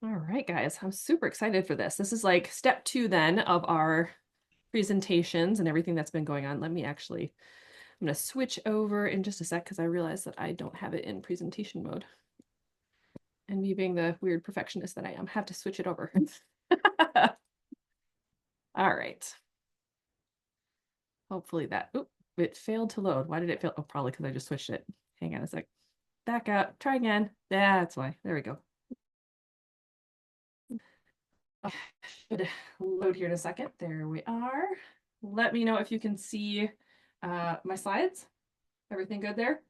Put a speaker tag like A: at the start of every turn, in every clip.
A: All right, guys, I'm super excited for this. This is like step two then of our presentations and everything that's been going on. I'm going to switch over in just a sec because I realize that I don't have it in presentation mode. And me being the weird perfectionist that I am, have to switch it over. All right. Hopefully it failed to load. Why did it fail? Oh, probably because I just switched it. Hang on a sec. Back up, try again. That's why. There we go. Should load here in a second. There we are. Let me know if you can see my slides. Everything good there?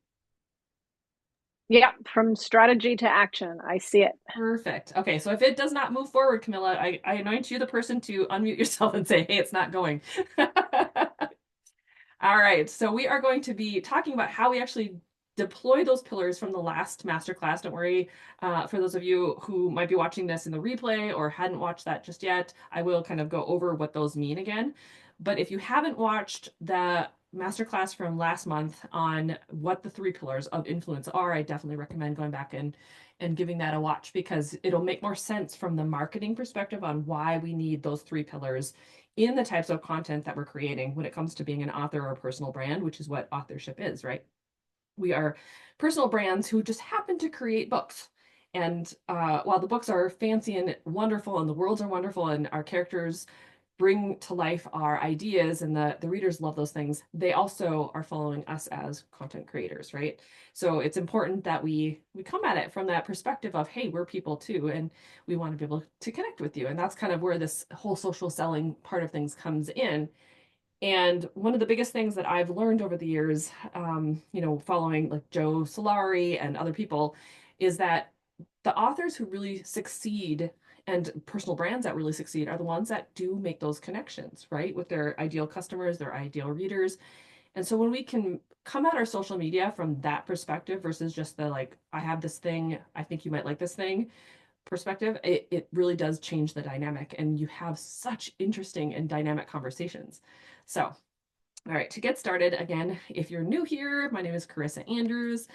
B: Yeah, from strategy to action. I see it.
A: Perfect. Okay, so if it does not move forward, Camilla, I anoint you the person to unmute yourself and say, hey, it's not going. All right, so we are going to be talking about how we actually deploy those pillars from the last masterclass. Don't worry, for those of you who might be watching this in the replay or hadn't watched that just yet, I will kind of go over what those mean again. But if you haven't watched the masterclass from last month on what the three pillars of influence are, I definitely recommend going back and giving that a watch because it'll make more sense from the marketing perspective on why we need those three pillars in the types of content that we're creating when it comes to being an author or a personal brand, which is what authorship is, right? We are personal brands who just happen to create books. And while the books are fancy and wonderful, and the worlds are wonderful, and our characters bring to life our ideas and the readers love those things, they also are following us as content creators, right? So it's important that we come at it from that perspective of, hey, we're people too, and we want to be able to connect with you. And that's kind of where this whole social selling part of things comes in. And one of the biggest things that I've learned over the years, following like Joe Solari and other people, is that the authors who really succeed and personal brands that really succeed are the ones that do make those connections, right? With their ideal customers, their ideal readers. And so when we can come at our social media from that perspective versus just the like, I have this thing, I think you might like this thing perspective, it really does change the dynamic. And you have such interesting and dynamic conversations. So, all right, to get started, again, if you're new here, my name is Carissa Andrews.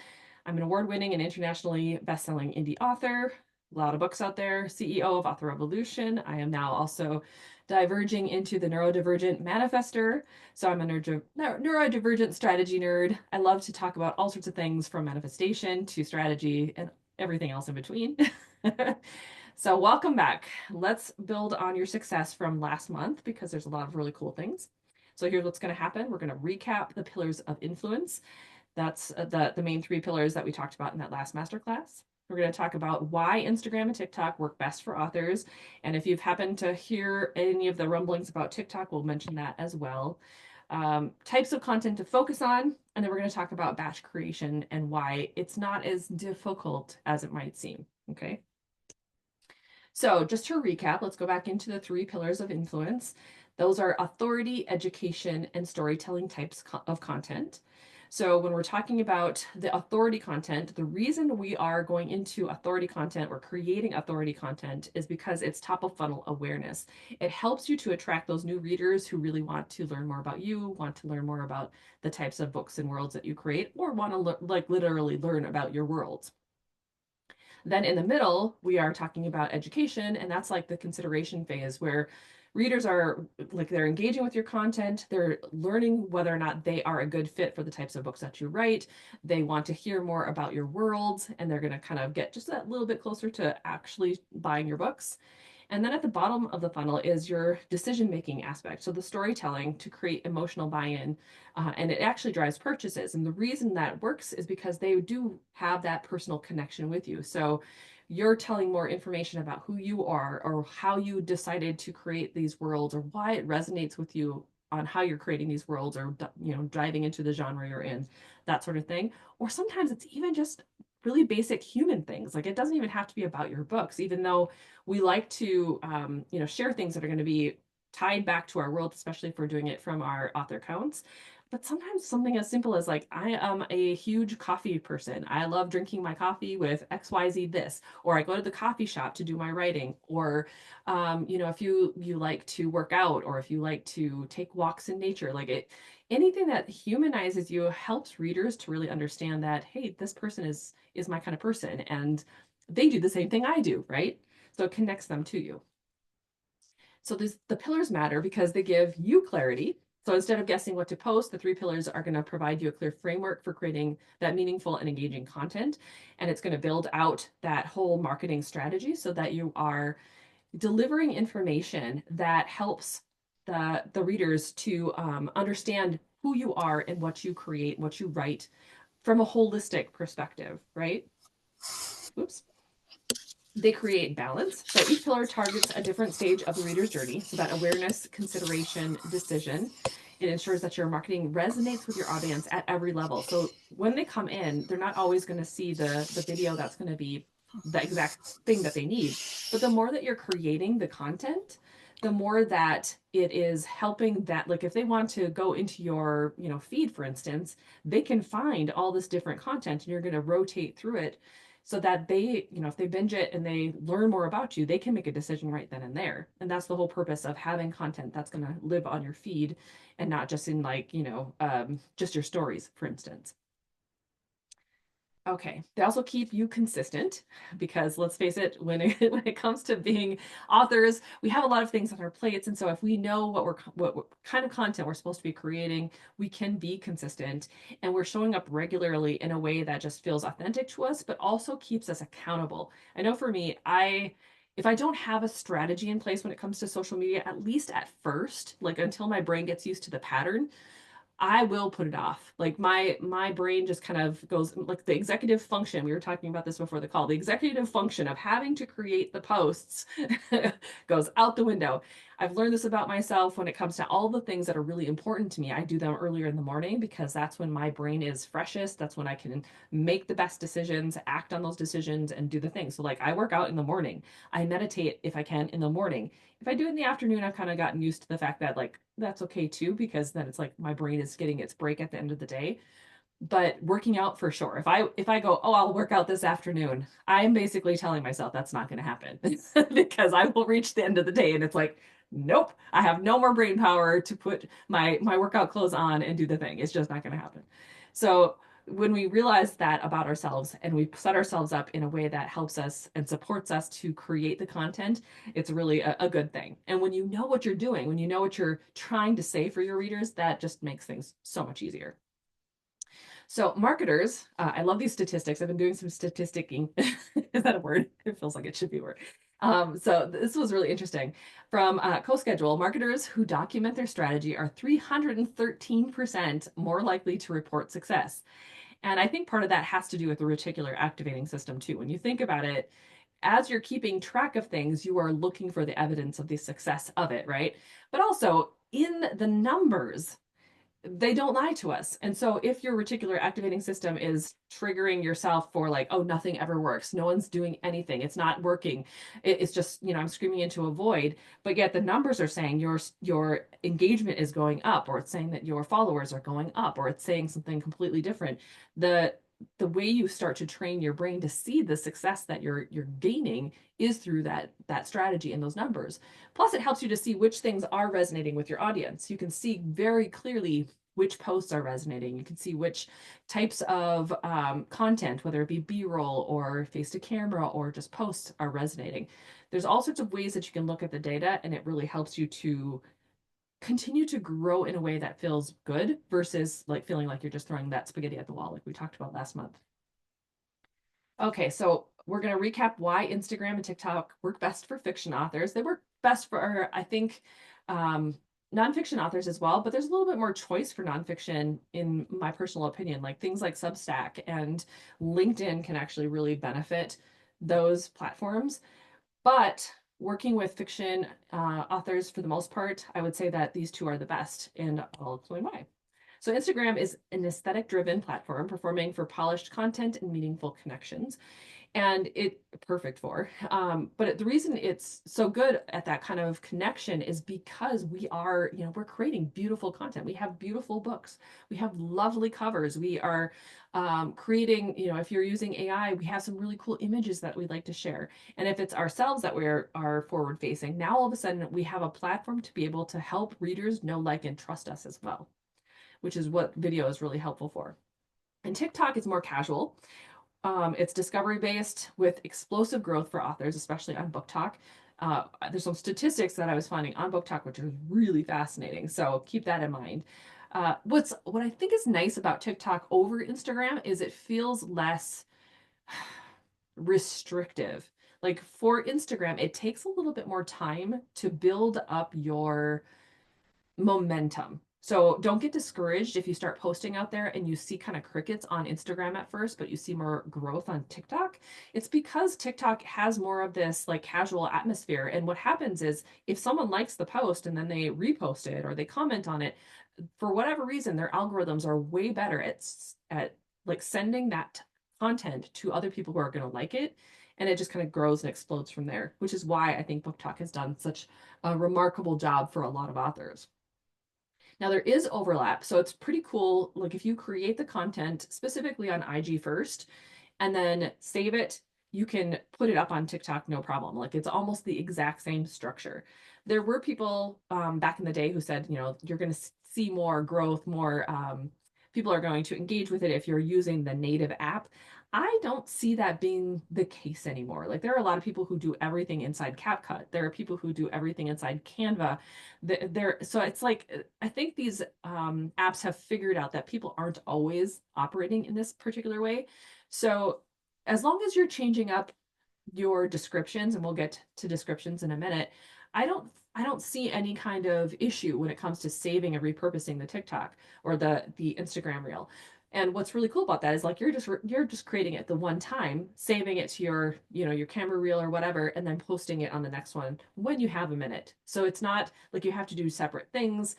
A: I'm an award-winning and internationally best-selling indie author, a lot of books out there, CEO of Author Revolution. I am now also diverging into the neurodivergent manifester. So I'm a neurodivergent strategy nerd. I love to talk about all sorts of things from manifestation to strategy and everything else in between. So welcome back. Let's build on your success from last month because there's a lot of really cool things. So here's what's going to happen. We're going to recap the pillars of influence. That's the main three pillars that we talked about in that last masterclass. We're going to talk about why Instagram and TikTok work best for authors. And if you've happened to hear any of the rumblings about TikTok, we'll mention that as well. Types of content to focus on. And then we're going to talk about batch creation and why it's not as difficult as it might seem. Okay. So just to recap, let's go back into the three pillars of influence. Those are authority, education, and storytelling types of content. So when we're talking about the authority content, the reason we are going into authority content or creating authority content is because it's top of funnel awareness. It helps you to attract those new readers who really want to learn more about you, want to learn more about the types of books and worlds that you create, or want to like literally learn about your worlds. Then in the middle, we are talking about education, and that's like the consideration phase where readers are like they're engaging with your content, they're learning whether or not they are a good fit for the types of books that you write. They want to hear more about your world, and they're going to kind of get just that little bit closer to actually buying your books. And then at the bottom of the funnel is your decision making aspect. So the storytelling to create emotional buy in, and it actually drives purchases. And the reason that works is because they do have that personal connection with you. So you're telling more information about who you are or how you decided to create these worlds or why it resonates with you on how you're creating these worlds or diving into the genre you're in, that sort of thing. Or sometimes it's even just really basic human things. Like it doesn't even have to be about your books, even though we like to share things that are going to be tied back to our world, especially if we're doing it from our author counts. But sometimes something as simple as like, I am a huge coffee person. I love drinking my coffee with XYZ this, or I go to the coffee shop to do my writing, or if you like to work out, or if you like to take walks in nature, like anything that humanizes you helps readers to really understand that, hey, this person is my kind of person, and they do the same thing I do, right? So it connects them to you. So the pillars matter because they give you clarity. So instead of guessing what to post, the three pillars are going to provide you a clear framework for creating that meaningful and engaging content. And it's going to build out that whole marketing strategy so that you are delivering information that helps the readers to understand who you are and what you create, what you write from a holistic perspective, right? Oops. They create balance. So each pillar targets a different stage of the reader's journey. So that awareness, consideration, decision. It ensures that your marketing resonates with your audience at every level. So when they come in, they're not always going to see the video that's going to be the exact thing that they need. But the more that you're creating the content, the more that it is helping that, like if they want to go into your, feed, for instance, they can find all this different content and you're going to rotate through it so that they, if they binge it and they learn more about you, they can make a decision right then and there. And that's the whole purpose of having content that's going to live on your feed and not just in just your stories, for instance. Okay. They also keep you consistent because let's face it, when it comes to being authors, we have a lot of things on our plates, and so if we know what kind of content we're supposed to be creating, we can be consistent and we're showing up regularly in a way that just feels authentic to us, but also keeps us accountable. I know for me, if I don't have a strategy in place when it comes to social media, at least at first, like until my brain gets used to the pattern, I will put it off. Like my brain just kind of goes like the executive function. We were talking about this before the call. The executive function of having to create the posts goes out the window. I've learned this about myself when it comes to all the things that are really important to me. I do them earlier in the morning because that's when my brain is freshest. That's when I can make the best decisions, act on those decisions, and do the things. So like I work out in the morning. I meditate if I can in the morning. If I do it in the afternoon, I've kind of gotten used to the fact that like that's okay too, because then it's like my brain is getting its break at the end of the day. But working out for sure. If I go, oh, I'll work out this afternoon, I'm basically telling myself that's not going to happen because I will reach the end of the day and it's like, nope, I have no more brain power to put my workout clothes on and do the thing. It's just not going to happen. So when we realize that about ourselves and we set ourselves up in a way that helps us and supports us to create the content, it's really a good thing. And when you know what you're doing, when you know what you're trying to say for your readers, that just makes things so much easier. So marketers, I love these statistics. I've been doing some statisticking. Is that a word? It feels like it should be a word. So this was really interesting. From CoSchedule, marketers who document their strategy are 313% more likely to report success. And I think part of that has to do with the reticular activating system too. When you think about it, as you're keeping track of things, you are looking for the evidence of the success of it, right? But also in the numbers, they don't lie to us. And so if your reticular activating system is triggering yourself for like, oh, nothing ever works, no one's doing anything, it's not working, it's just, I'm screaming into a void, but yet the numbers are saying your engagement is going up, or it's saying that your followers are going up, or it's saying something completely different. The way you start to train your brain to see the success that you're gaining is through that strategy and those numbers. Plus, it helps you to see which things are resonating with your audience. You can see very clearly which posts are resonating. You can see which types of content, whether it be B-roll or face to camera or just posts, are resonating. There's all sorts of ways that you can look at the data, and it really helps you to continue to grow in a way that feels good versus like feeling like you're just throwing that spaghetti at the wall, like we talked about last month. Okay, so we're going to recap why Instagram and TikTok work best for fiction authors. They work best for, I think, nonfiction authors as well, but there's a little bit more choice for nonfiction, in my personal opinion. Like things like Substack and LinkedIn can actually really benefit those platforms. But working with fiction authors for the most part, I would say that these two are the best, and I'll explain why. So Instagram is an aesthetic-driven platform performing for polished content and meaningful connections, and it perfect for. But the reason it's so good at that kind of connection is because we're creating beautiful content. We have beautiful books. We have lovely covers. We are creating, if you're using AI, we have some really cool images that we'd like to share. And if it's ourselves that are forward facing, now all of a sudden we have a platform to be able to help readers know, like, and trust us as well, which is what video is really helpful for. And TikTok is more casual. It's discovery based with explosive growth for authors, especially on Book Talk. There's some statistics that I was finding on Book Talk, which are really fascinating. So keep that in mind. What I think is nice about TikTok over Instagram is it feels less restrictive. Like for Instagram, it takes a little bit more time to build up your momentum. So don't get discouraged if you start posting out there and you see kind of crickets on Instagram at first, but you see more growth on TikTok. It's because TikTok has more of this like casual atmosphere. And what happens is if someone likes the post and then they repost it or they comment on it, for whatever reason, their algorithms are way better at like sending that content to other people who are going to like it. And it just kind of grows and explodes from there, which is why I think Book Talk has done such a remarkable job for a lot of authors. Now there is overlap, so it's pretty cool. Like if you create the content specifically on IG first and then save it, you can put it up on TikTok no problem. Like it's almost the exact same structure. There were people back in the day who said, you know, you're going to see more growth, more people are going to engage with it if you're using the native app. I don't see that being the case anymore. Like there are a lot of people who do everything inside CapCut. There are people who do everything inside Canva. So it's like I think these apps have figured out that people aren't always operating in this particular way. So as long as you're changing up your descriptions, and we'll get to descriptions in a minute, I don't see any kind of issue when it comes to saving and repurposing the TikTok or the Instagram reel. And what's really cool about that is like you're just creating it the one time, saving it to your, you know, your camera reel or whatever, and then posting it on the next one when you have a minute. So it's not like you have to do separate things.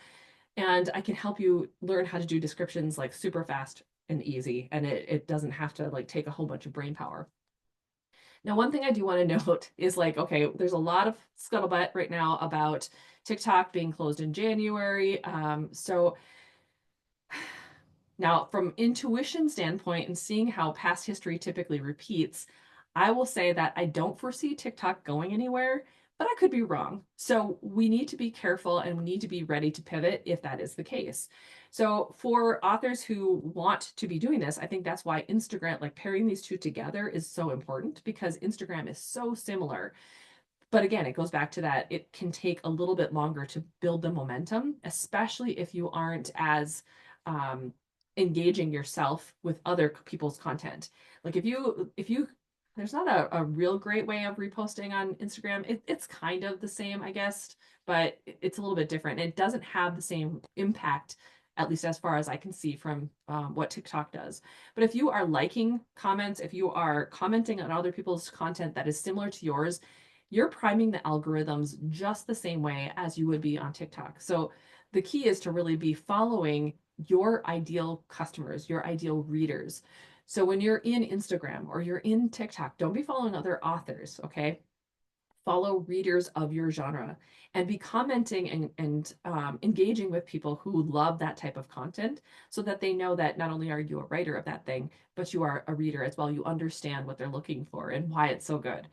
A: And I can help you learn how to do descriptions like super fast and easy. And it doesn't have to like take a whole bunch of brain power. Now, one thing I do want to note is like, okay, there's a lot of scuttlebutt right now about TikTok being closed in January. So now, from intuition standpoint and seeing how past history typically repeats, I will say that I don't foresee TikTok going anywhere, but I could be wrong. So we need to be careful and we need to be ready to pivot if that is the case. So for authors who want to be doing this, I think that's why Instagram, like pairing these two together is so important because Instagram is so similar. But again, it goes back to that it can take a little bit longer to build the momentum, especially if you aren't as um, engaging yourself with other people's content. Like if you there's not a real great way of reposting on Instagram. It's kind of the same, I guess, but it's a little bit different. It doesn't have the same impact, at least as far as I can see from what TikTok does. But if you are liking comments, if you are commenting on other people's content that is similar to yours, you're priming the algorithms just the same way as you would be on TikTok. So the key is to really be following your ideal customers, your ideal readers. So when you're in Instagram or you're in TikTok, don't be following other authors, okay? Follow readers of your genre and be commenting and engaging with people who love that type of content so that they know that not only are you a writer of that thing, but you are a reader as well. You understand what they're looking for and why it's so good.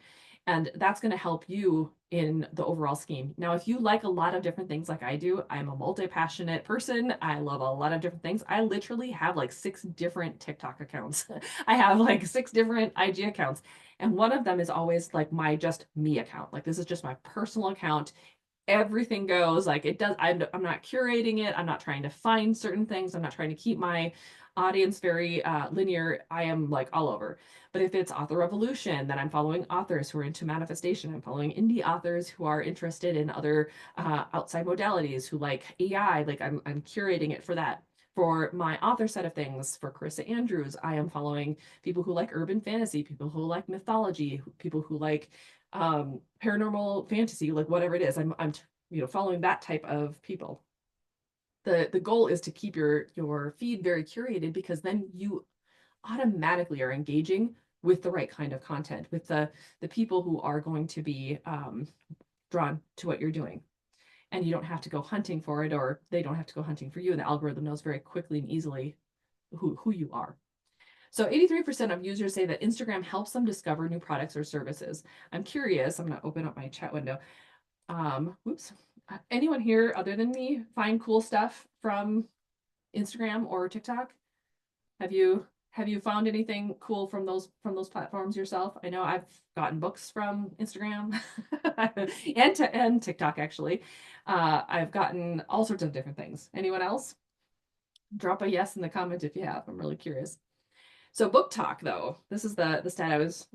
A: And that's going to help you in the overall scheme. Now, if you like a lot of different things like I do, I'm a multi-passionate person. I love a lot of different things. I literally have like 6 different TikTok accounts. I have like 6 different IG accounts. And one of them is always like my just me account. Like this is just my personal account. Everything goes like it does. I'm not curating it. I'm not trying to find certain things. I'm not trying to keep my audience very linear. I am like all over. But if it's author revolution, then I'm following authors who are into manifestation. I'm following indie authors who are interested in other outside modalities, who like AI. Like I'm curating it for that. For my author set of things, for Carissa Andrews, I am following people who like urban fantasy, people who like mythology, people who like paranormal fantasy, like whatever it is. I'm following that type of people. The goal is to keep your feed very curated because then you automatically are engaging with the right kind of content, with the people who are going to be drawn to what you're doing. And you don't have to go hunting for it, or they don't have to go hunting for you. And the algorithm knows very quickly and easily who you are. So 83% of users say that Instagram helps them discover new products or services. I'm curious, I'm going to open up my chat window. Whoops. Anyone here other than me find cool stuff from Instagram or TikTok? Have you? Have you found anything cool from those platforms yourself? I know I've gotten books from Instagram and TikTok actually. I've gotten all sorts of different things. Anyone else? Drop a yes in the comment if you have. I'm really curious. So book talk though, this is the stat I was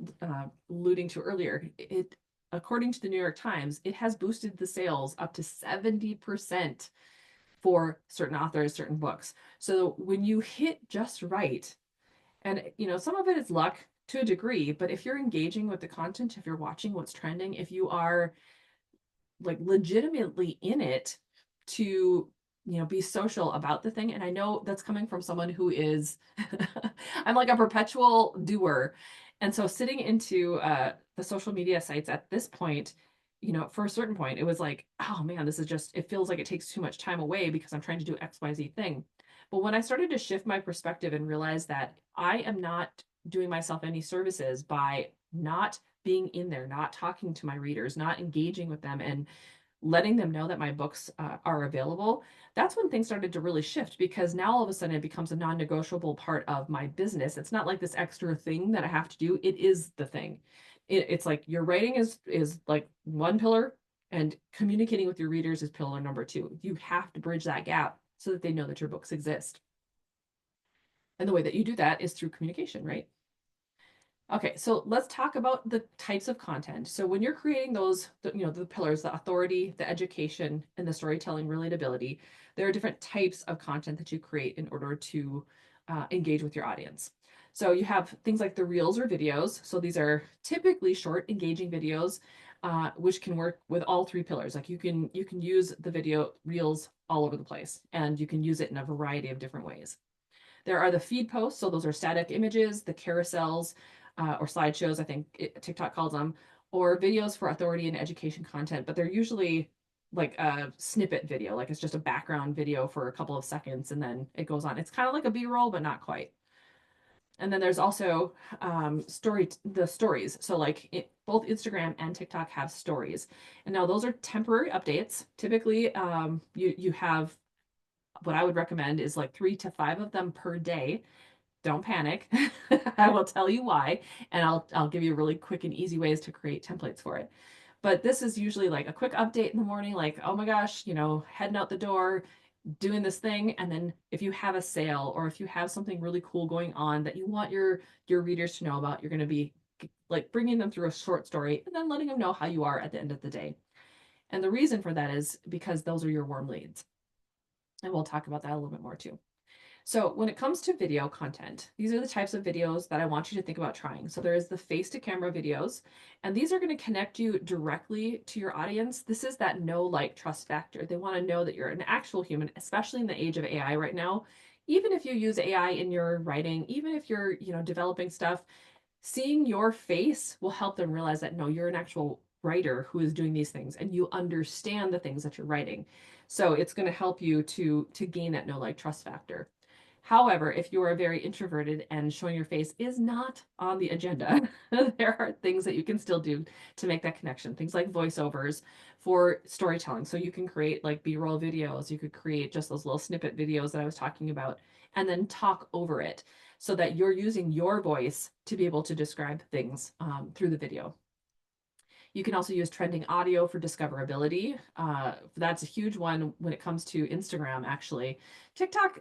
A: alluding to earlier. It according to the New York Times, it has boosted the sales up to 70% for certain authors, certain books. So when you hit just right, and some of it is luck to a degree, but if you're engaging with the content, if you're watching what's trending, if you are like legitimately in it to be social about the thing. And I know that's coming from someone who is I'm like a perpetual doer. And so sitting into the social media sites at this point, for a certain point, it was like, oh man, this is just, it feels like it takes too much time away because I'm trying to do XYZ thing. But when I started to shift my perspective and realize that I am not doing myself any services by not being in there, not talking to my readers, not engaging with them, and letting them know that my books are available, that's when things started to really shift because now all of a sudden it becomes a non negotiable part of my business. It's not like this extra thing that I have to do, it is the thing. It's like your writing is like one pillar, and communicating with your readers is pillar number two. You have to bridge that gap so that they know that your books exist. And the way that you do that is through communication, right? Okay, so let's talk about the types of content. So when you're creating those, the pillars, the authority, the education, and the storytelling relatability, there are different types of content that you create in order to engage with your audience. So you have things like the reels or videos. So these are typically short, engaging videos, which can work with all three pillars. Like you can use the video reels all over the place, and you can use it in a variety of different ways. There are the feed posts, so those are static images, the carousels, or slideshows, I think TikTok calls them, or videos for authority and education content, but they're usually like a snippet video, like it's just a background video for a couple of seconds and then it goes on. It's kind of like a B-roll, but not quite. And then there's also the stories. So like both Instagram and TikTok have stories. And now those are temporary updates. Typically, you have what I would recommend is like 3 to 5 of them per day. Don't panic. I will tell you why, and I'll give you really quick and easy ways to create templates for it. But this is usually like a quick update in the morning, like, oh my gosh, heading out the door, doing this thing. And then if you have a sale or if you have something really cool going on that you want your readers to know about, you're going to be like bringing them through a short story and then letting them know how you are at the end of the day. And the reason for that is because those are your warm leads. And we'll talk about that a little bit more too. So when it comes to video content, these are the types of videos that I want you to think about trying. So there is the face to camera videos, and these are going to connect you directly to your audience. This is that know, like, trust factor. They want to know that you're an actual human, especially in the age of AI right now. Even if you use AI in your writing, even if you're, developing stuff, seeing your face will help them realize that no, you're an actual writer who is doing these things and you understand the things that you're writing. So it's going to help you to gain that know, like, trust factor. However, if you are very introverted and showing your face is not on the agenda, there are things that you can still do to make that connection. Things like voiceovers for storytelling. So you can create like B-roll videos. You could create just those little snippet videos that I was talking about and then talk over it so that you're using your voice to be able to describe things through the video. You can also use trending audio for discoverability. That's a huge one when it comes to Instagram, actually. TikTok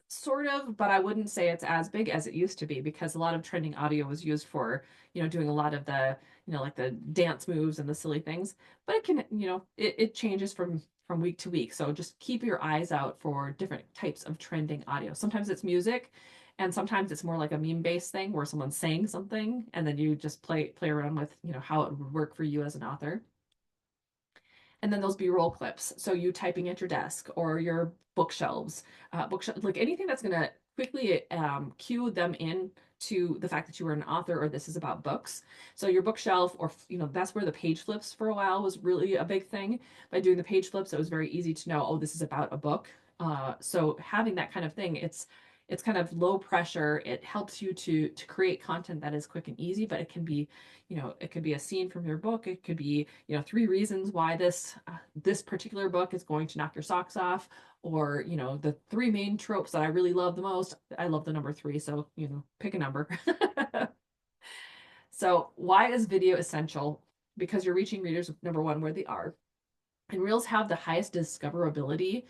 A: sort of, but I wouldn't say it's as big as it used to be because a lot of trending audio was used for, doing a lot of the, like the dance moves and the silly things. But it can, it changes from week to week. So just keep your eyes out for different types of trending audio. Sometimes it's music, and sometimes it's more like a meme-based thing where someone's saying something and then you just play around with, how it would work for you as an author. And then those B-roll clips. So you typing at your desk or your bookshelves, like anything that's going to quickly cue them in to the fact that you are an author or this is about books. So your bookshelf, or that's where the page flips for a while was really a big thing. By doing the page flips, it was very easy to know, oh, this is about a book. So having that kind of thing, It's kind of low pressure. It helps you to create content that is quick and easy, but it can be, it could be a scene from your book. It could be, 3 reasons why this particular book is going to knock your socks off, or, the 3 main tropes that I really love the most. I love the number 3, so, pick a number. So, why is video essential? Because you're reaching readers, number one, where they are. And Reels have the highest discoverability,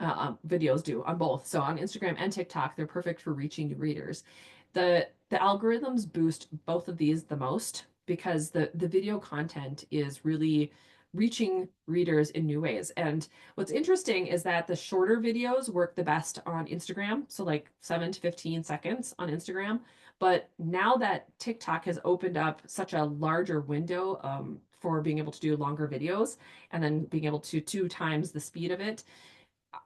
A: videos do on both. So on Instagram and TikTok, they're perfect for reaching new readers. The algorithms boost both of these the most because the video content is really reaching readers in new ways. And what's interesting is that the shorter videos work the best on Instagram, so like 7 to 15 seconds on Instagram. But now that TikTok has opened up such a larger window, for being able to do longer videos and then being able to 2 times the speed of it,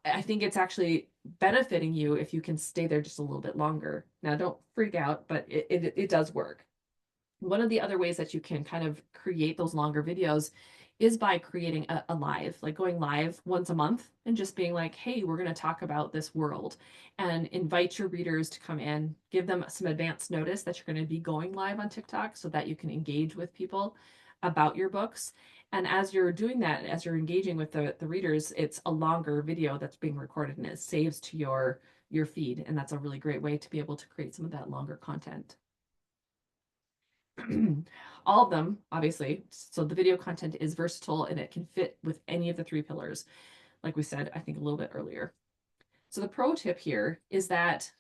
A: I think it's actually benefiting you if you can stay there just a little bit longer. Now, don't freak out, but it does work. One of the other ways that you can kind of create those longer videos is by creating a live, like going live once a month and just being like, hey, we're going to talk about this world, and invite your readers to come in, give them some advance notice that you're going to be going live on TikTok so that you can engage with people about your books. And as you're doing that, as you're engaging with the readers, it's a longer video that's being recorded and it saves to your feed. And that's a really great way to be able to create some of that longer content. All of them, obviously. So the video content is versatile and it can fit with any of the 3 pillars, like we said, I think a little bit earlier. So the pro tip here is that,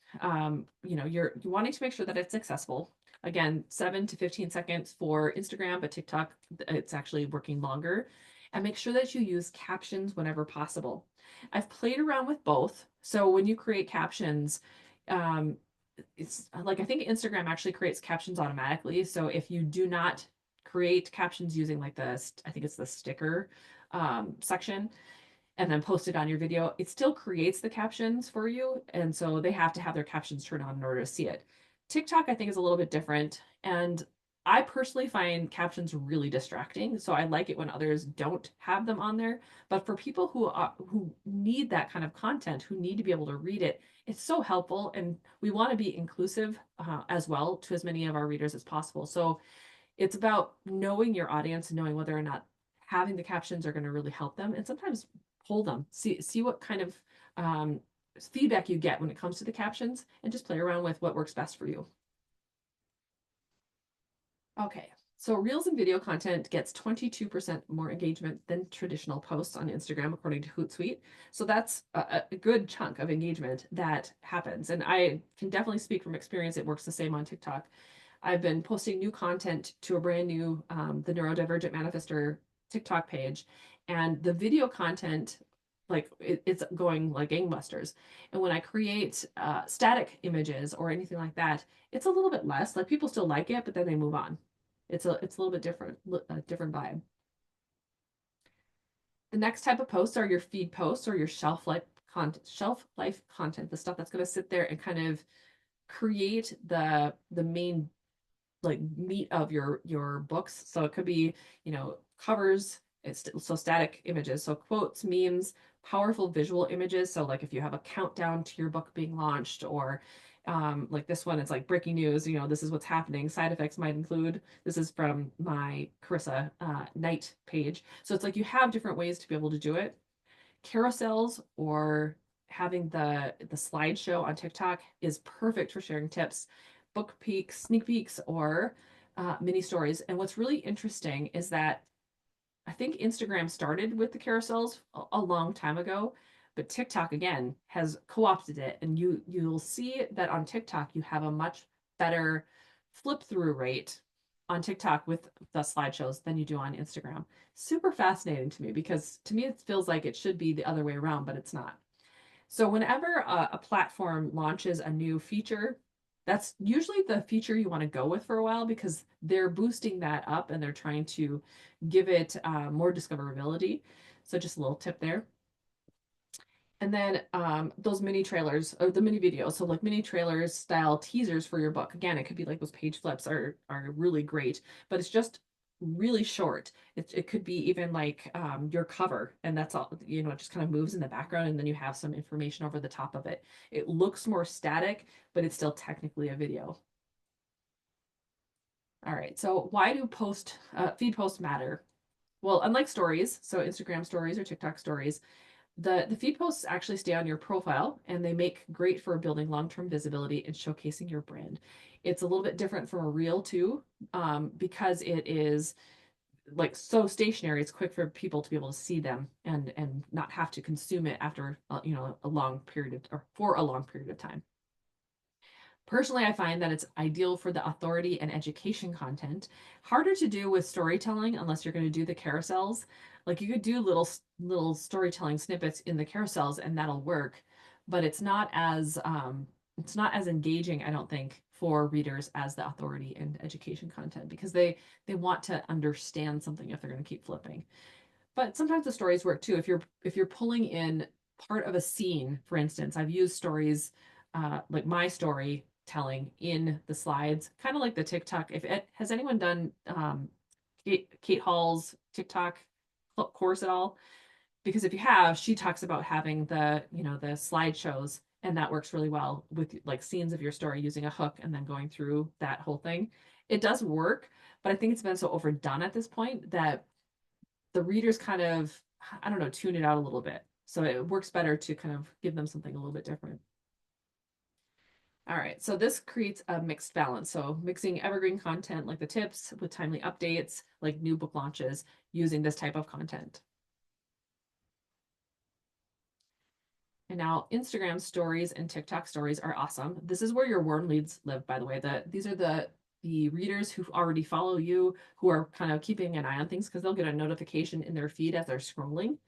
A: you're wanting to make sure that it's accessible. Again, 7 to 15 seconds for Instagram, but TikTok, it's actually working longer. And make sure that you use captions whenever possible. I've played around with both. So when you create captions, um, it's like I think Instagram actually creates captions automatically. So if you do not create captions using like I think it's the sticker section, and then post it on your video, it still creates the captions for you. And so they have to have their captions turned on in order to see it. TikTok, I think, is a little bit different. And I personally find captions really distracting. So I like it when others don't have them on there. But for people who need that kind of content, who need to be able to read it, it's so helpful. And we want to be inclusive as well to as many of our readers as possible. So it's about knowing your audience and knowing whether or not having the captions are going to really help them. And sometimes pull them, see what kind of feedback you get when it comes to the captions, and just play around with what works best for you. Okay, so Reels and video content gets 22% more engagement than traditional posts on Instagram, according to Hootsuite. So that's a good chunk of engagement that happens. And I can definitely speak from experience. It works the same on TikTok. I've been posting new content to a brand new the Neurodivergent Manifester TikTok page, and the video content, like it's going like gangbusters. And when I create static images or anything like that, it's a little bit less. Like people still like it, but then they move on. It's a little bit different, a different vibe. The next type of posts are your feed posts or your shelf life content, the stuff that's going to sit there and kind of create the main like meat of your books. So it could be, covers, it's so static images, so quotes, memes, powerful visual images. So like if you have a countdown to your book being launched, or like this one, it's like breaking news, this is what's happening. Side effects might include, this is from my Carissa Night page. So it's like you have different ways to be able to do it. Carousels or having the slideshow on TikTok is perfect for sharing tips, book peeks, sneak peeks, or mini stories. And what's really interesting is that I think Instagram started with the carousels a long time ago, but TikTok again has co-opted it, and you'll see that on TikTok you have a much better flip through rate on TikTok with the slideshows than you do on Instagram. Super fascinating to me, because to me it feels like it should be the other way around, but it's not. So whenever a platform launches a new feature, that's usually the feature you want to go with for a while, because they're boosting that up and they're trying to give it more discoverability. So just a little tip there. And then those mini trailers or the mini videos, so like mini trailers style teasers for your book. Again, it could be like those page flips are really great, but it's just really short. It could be even like your cover, and that's all, it just kind of moves in the background, and then you have some information over the top of it. It looks more static, but it's still technically a video. All right, so why do feed posts matter? Well, unlike stories, so Instagram stories or TikTok stories, the feed posts actually stay on your profile and they make great for building long-term visibility and showcasing your brand. It's a little bit different from a reel too, because it is like so stationary. It's quick for people to be able to see them and not have to consume it after a long period of, or for a long period of time. Personally, I find that it's ideal for the authority and education content. Harder to do with storytelling unless you're going to do the carousels. Like you could do little storytelling snippets in the carousels and that'll work, but it's not as engaging, I don't think, for readers as the authority and education content because they want to understand something if they're going to keep flipping. But sometimes the stories work too. If you're pulling in part of a scene, for instance, I've used stories like my story telling in the slides, kind of like the TikTok. If it has anyone done Kate Hall's TikTok course at all? Because if you have, she talks about having the slideshows, and that works really well with like scenes of your story using a hook and then going through that whole thing. It does work, but I think it's been so overdone at this point that the readers kind of, I don't know, tune it out a little bit. So it works better to kind of give them something a little bit different. All right, so this creates a mixed balance. So mixing evergreen content like the tips with timely updates, like new book launches, using this type of content. And now Instagram stories and TikTok stories are awesome. This is where your warm leads live, by the way. These are the readers who already follow you, who are kind of keeping an eye on things because they'll get a notification in their feed as they're scrolling.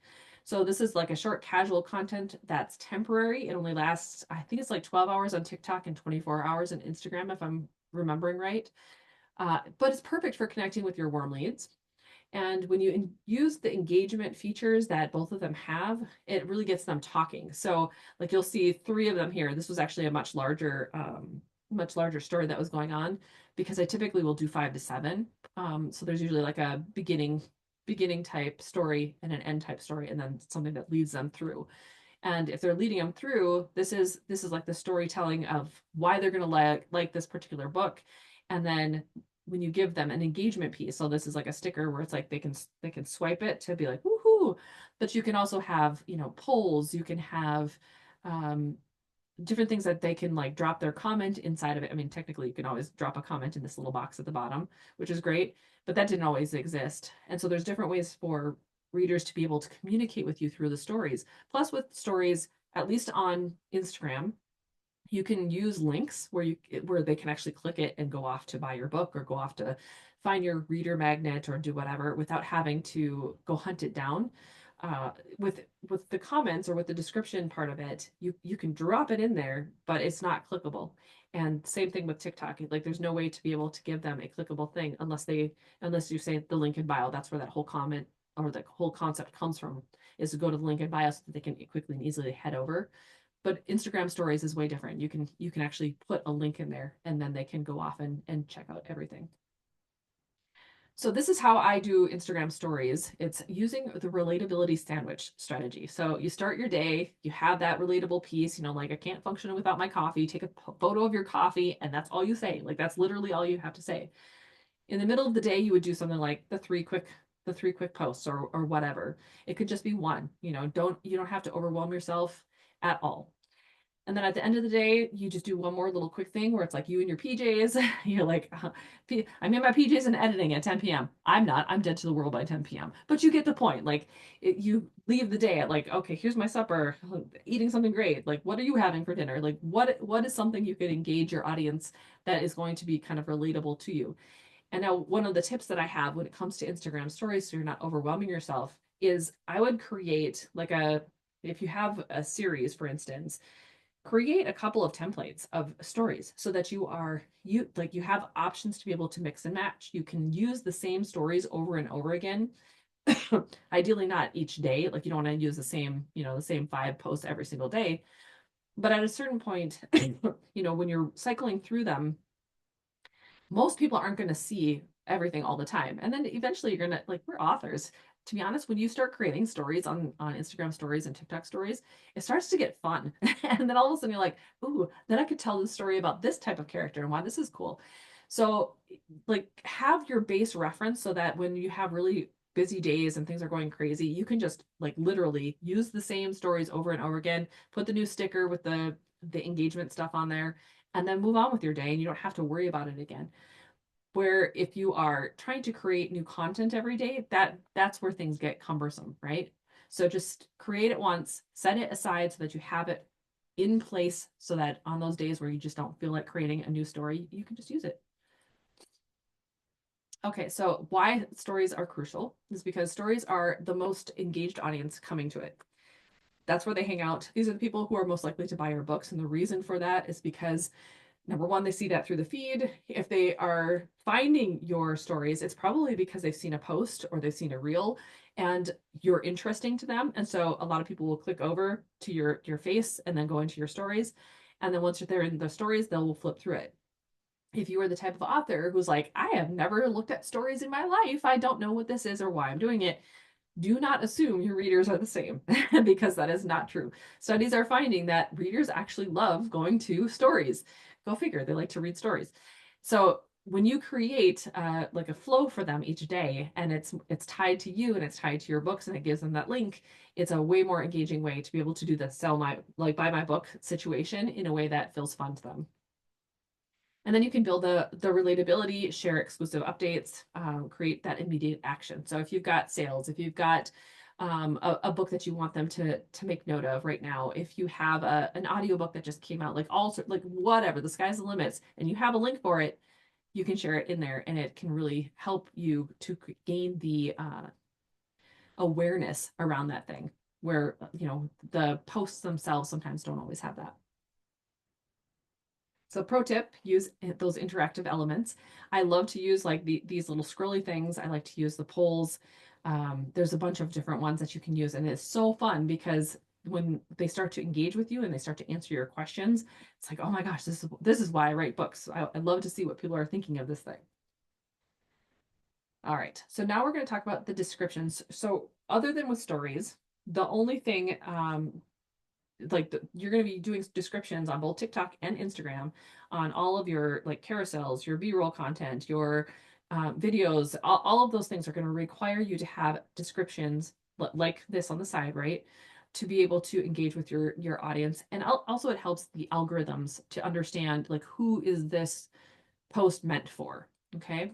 A: So this is like a short casual content that's temporary. It only lasts, I think it's like 12 hours on TikTok and 24 hours on Instagram, if I'm remembering right. But it's perfect for connecting with your warm leads. And when you use the engagement features that both of them have, it really gets them talking. So like you'll see three of them here. This was actually a much larger story that was going on because I typically will do 5 to 7. So there's usually like a beginning type story and an end type story, and then something that leads them through. And if they're leading them through, this is like the storytelling of why they're going to like this particular book, and then when you give them an engagement piece, so this is like a sticker where it's like they can swipe it to be like woohoo, but you can also have polls, you can have um, different things that they can like drop their comment inside of it. I mean, technically, you can always drop a comment in this little box at the bottom, which is great, but that didn't always exist. And so there's different ways for readers to be able to communicate with you through the stories. Plus, with stories, at least on Instagram, you can use links where they can actually click it and go off to buy your book or go off to find your reader magnet or do whatever without having to go hunt it down. With the comments or with the description part of it, you can drop it in there, but it's not clickable. And same thing with TikTok. Like there's no way to be able to give them a clickable thing unless you say the link in bio. That's where that whole comment or the whole concept comes from, is to go to the link in bio so that they can quickly and easily head over. But Instagram stories is way different. You can actually put a link in there and then they can go off and check out everything. So this is how I do Instagram stories. It's using the relatability sandwich strategy. So you start your day, you have that relatable piece, like I can't function without my coffee. Take a photo of your coffee and that's all you say. Like that's literally all you have to say. In the middle of the day, you would do something like the three quick posts or whatever. It could just be one. You don't have to overwhelm yourself at all. And then at the end of the day, you just do one more little quick thing where it's like you in your PJs. You're like, I'm in my PJs and editing at 10 p.m. I'm not. I'm dead to the world by 10 p.m. But you get the point. Like, you leave the day at like, okay, here's my supper, eating something great. Like, what are you having for dinner? Like, what is something you could engage your audience that is going to be kind of relatable to you? And now, one of the tips that I have when it comes to Instagram stories, so you're not overwhelming yourself, is I would create if you have a series, for instance, create a couple of templates of stories so that you have options to be able to mix and match. You can use the same stories over and over again. Ideally not each day, like you don't want to use the same 5 posts every single day. But at a certain point, when you're cycling through them, most people aren't going to see everything all the time. And then eventually you're gonna like, we're authors. To be honest, when you start creating stories on Instagram stories and TikTok stories, it starts to get fun. And then all of a sudden you're like, ooh, then I could tell the story about this type of character and why this is cool. So like have your base reference so that when you have really busy days and things are going crazy, you can just like literally use the same stories over and over again, put the new sticker with the engagement stuff on there, and then move on with your day and you don't have to worry about it again. Where if you are trying to create new content every day, that's where things get cumbersome, right? So just create it once, set it aside so that you have it in place so that on those days where you just don't feel like creating a new story, you can just use it. Okay, so why stories are crucial is because stories are the most engaged audience coming to it. That's where they hang out. These are the people who are most likely to buy your books. And the reason for that is because number one, they see that through the feed. If they are finding your stories, it's probably because they've seen a post or they've seen a reel and you're interesting to them. And so a lot of people will click over to your face and then go into your stories. And then once they're in the stories, they'll flip through it. If you are the type of author who's like, I have never looked at stories in my life, I don't know what this is or why I'm doing it, do not assume your readers are the same because that is not true. Studies are finding that readers actually love going to stories. Go figure, they like to read stories. So when you create like a flow for them each day and it's tied to you and it's tied to your books and it gives them that link, it's a way more engaging way to be able to do the sell my like buy my book situation in a way that feels fun to them. And then you can build the relatability, share exclusive updates, create that immediate action. So if you've got sales, if you've got a book that you want them to make note of right now, if you have an audiobook that just came out, like all like whatever, the sky's the limits, and you have a link for it, you can share it in there, and it can really help you to gain the awareness around that thing. Where the posts themselves sometimes don't always have that. So pro tip, use those interactive elements. I love to use like these little scrolly things. I like to use the polls. There's a bunch of different ones that you can use, and it's so fun because when they start to engage with you and they start to answer your questions, it's like, oh my gosh, this is why I write books. I love to see what people are thinking of this thing. All right, so now we're going to talk about the descriptions. So other than with stories, the only thing like you're going to be doing descriptions on both TikTok and Instagram on all of your like carousels, your B-roll content, your videos, all of those things are going to require you to have descriptions like this on the side, right? To be able to engage with your audience. And also it helps the algorithms to understand like who is this post meant for, okay?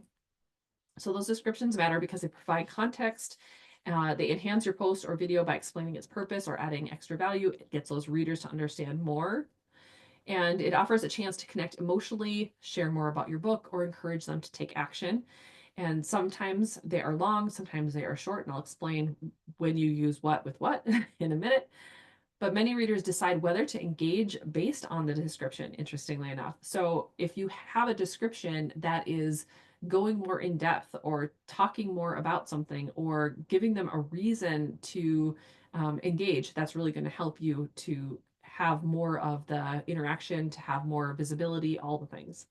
A: So those descriptions matter because they provide context. They enhance your post or video by explaining its purpose or adding extra value. It gets those readers to understand more. And it offers a chance to connect emotionally, share more about your book, or encourage them to take action. And sometimes they are long, sometimes they are short, and I'll explain when you use what with what in a minute. But many readers decide whether to engage based on the description, interestingly enough. So if you have a description that is going more in depth or talking more about something or giving them a reason to engage, that's really going to help you to have more of the interaction, to have more visibility, all the things.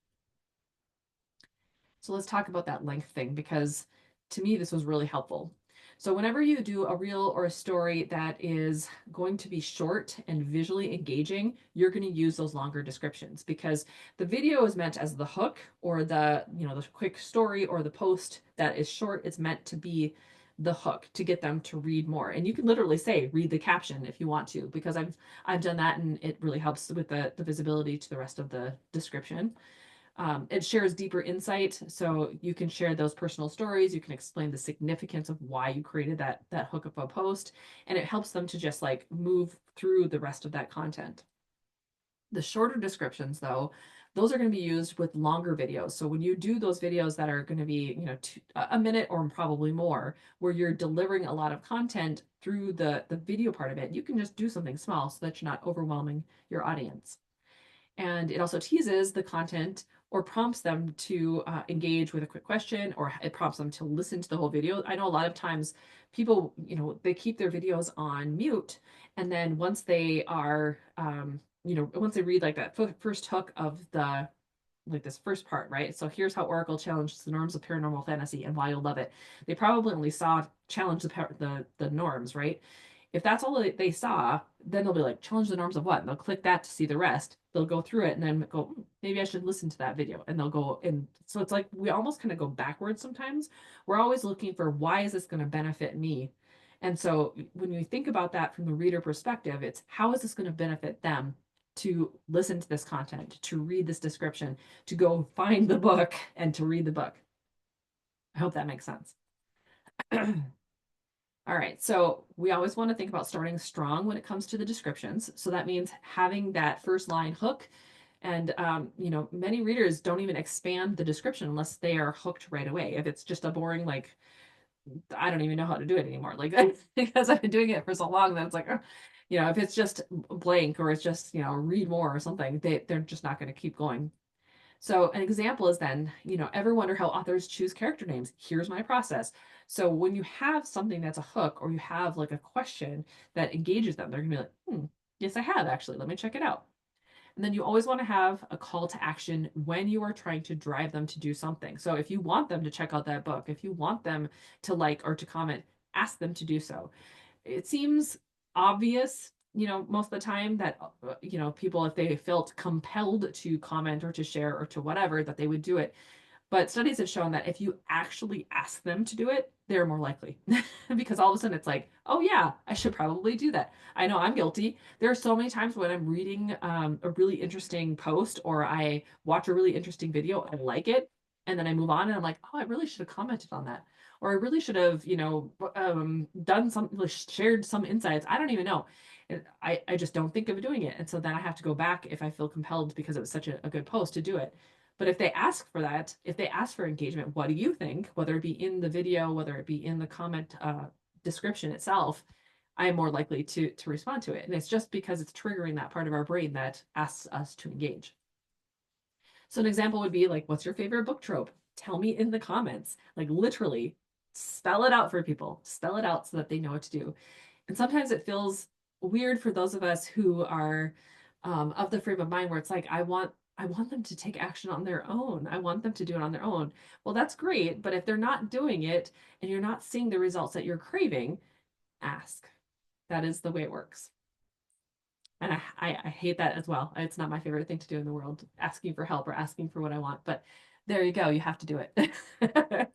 A: So let's talk about that length thing because to me, this was really helpful. So whenever you do a reel or a story that is going to be short and visually engaging, you're going to use those longer descriptions because the video is meant as the hook or the quick story or the post that is short. It's meant to be the hook to get them to read more. And you can literally say, read the caption if you want to, because I've done that and it really helps with the visibility to the rest of the description. It shares deeper insight, so you can share those personal stories. You can explain the significance of why you created that hook of a post, and it helps them to just like move through the rest of that content. The shorter descriptions, though, those are going to be used with longer videos. So when you do those videos that are going to be, a minute or probably more, where you're delivering a lot of content through the video part of it, you can just do something small so that you're not overwhelming your audience. And it also teases the content or prompts them to engage with a quick question, or it prompts them to listen to the whole video. I know a lot of times people, they keep their videos on mute. And then once they are, once they read like that first hook of like this first part, right? So here's how Oracle challenges the norms of paranormal fantasy and why you'll love it. They probably only saw challenge the norms, right? If that's all they saw, then they'll be like, challenge the norms of what? And they'll click that to see the rest. They'll go through it and then go, maybe I should listen to that video. And they'll go, and so it's like we almost kind of go backwards sometimes. We're always looking for why is this going to benefit me? And so when you think about that from the reader perspective, it's how is this going to benefit them to listen to this content, to read this description, to go find the book and to read the book. I hope that makes sense. All right, so we always want to think about starting strong when it comes to the descriptions. So that means having that first line hook. And, many readers don't even expand the description unless they are hooked right away. If it's just a boring, like, I don't even know how to do it anymore. Like, because I've been doing it for so long that it's like, if it's just blank or it's just, read more or something, they're just not going to keep going. So an example is then, ever wonder how authors choose character names? Here's my process. So when you have something that's a hook or you have like a question that engages them, they're gonna be like, yes, I have actually. Let me check it out. And then you always want to have a call to action when you are trying to drive them to do something. So if you want them to check out that book, if you want them to like or to comment, ask them to do so. It seems obvious, most of the time that, people, if they felt compelled to comment or to share or to whatever, that they would do it. But studies have shown that if you actually ask them to do it, they're more likely because all of a sudden it's like, oh yeah, I should probably do that. I know I'm guilty. There are so many times when I'm reading a really interesting post or I watch a really interesting video, I like it, and then I move on and I'm like, oh, I really should have commented on that, or I really should have, done some, shared some insights. I don't even know. I just don't think of doing it, and so then I have to go back if I feel compelled because it was such a good post to do it. But if they ask for that, if they ask for engagement, what do you think? Whether it be in the video, whether it be in the comment description itself, I am more likely to respond to it. And it's just because it's triggering that part of our brain that asks us to engage. So an example would be like, what's your favorite book trope? Tell me in the comments. Like literally spell it out for people. Spell it out so that they know what to do. And sometimes it feels weird for those of us who are of the frame of mind where it's like, I want them to take action on their own. I want them to do it on their own. Well, that's great, but if they're not doing it and you're not seeing the results that you're craving, ask. That is the way it works. And I hate that as well. It's not my favorite thing to do in the world, asking for help or asking for what I want. But there you go. You have to do it.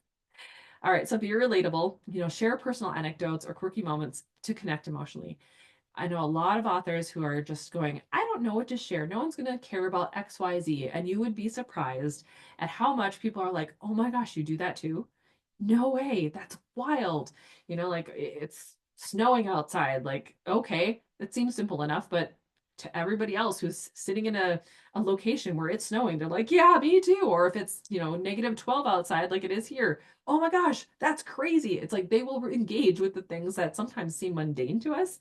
A: All right. So be relatable, share personal anecdotes or quirky moments to connect emotionally. I know a lot of authors who are just going, I don't know what to share. No one's going to care about XYZ. And you would be surprised at how much people are like, oh my gosh, you do that too? No way. That's wild. Like it's snowing outside. Like, okay, it seems simple enough, but to everybody else who's sitting in a location where it's snowing, they're like, yeah, me too. Or if it's, -12 outside, like it is here, oh my gosh, that's crazy. It's like they will engage with the things that sometimes seem mundane to us.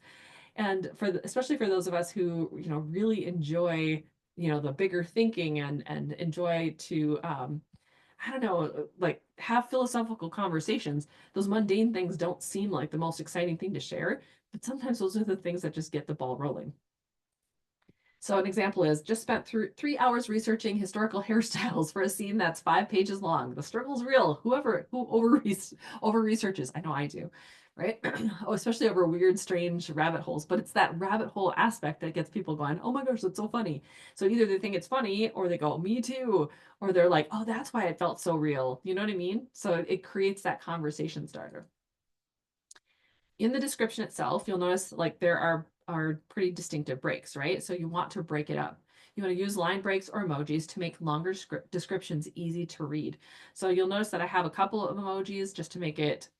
A: And especially for those of us who really enjoy the bigger thinking and enjoy to I don't know, like have philosophical conversations, those mundane things don't seem like the most exciting thing to share, but sometimes those are the things that just get the ball rolling. So an example is just spent through 3 hours researching historical hairstyles for a scene that's 5 pages long. The struggle's real. Who over researches, I know I do, right? Oh, especially over weird, strange rabbit holes. But it's that rabbit hole aspect that gets people going, oh my gosh, that's so funny. So either they think it's funny or they go, me too. Or they're like, oh, that's why it felt so real. You know what I mean? So it creates that conversation starter. In the description itself, you'll notice like there are pretty distinctive breaks, right? So you want to break it up. You want to use line breaks or emojis to make longer descriptions easy to read. So you'll notice that I have a couple of emojis just to make it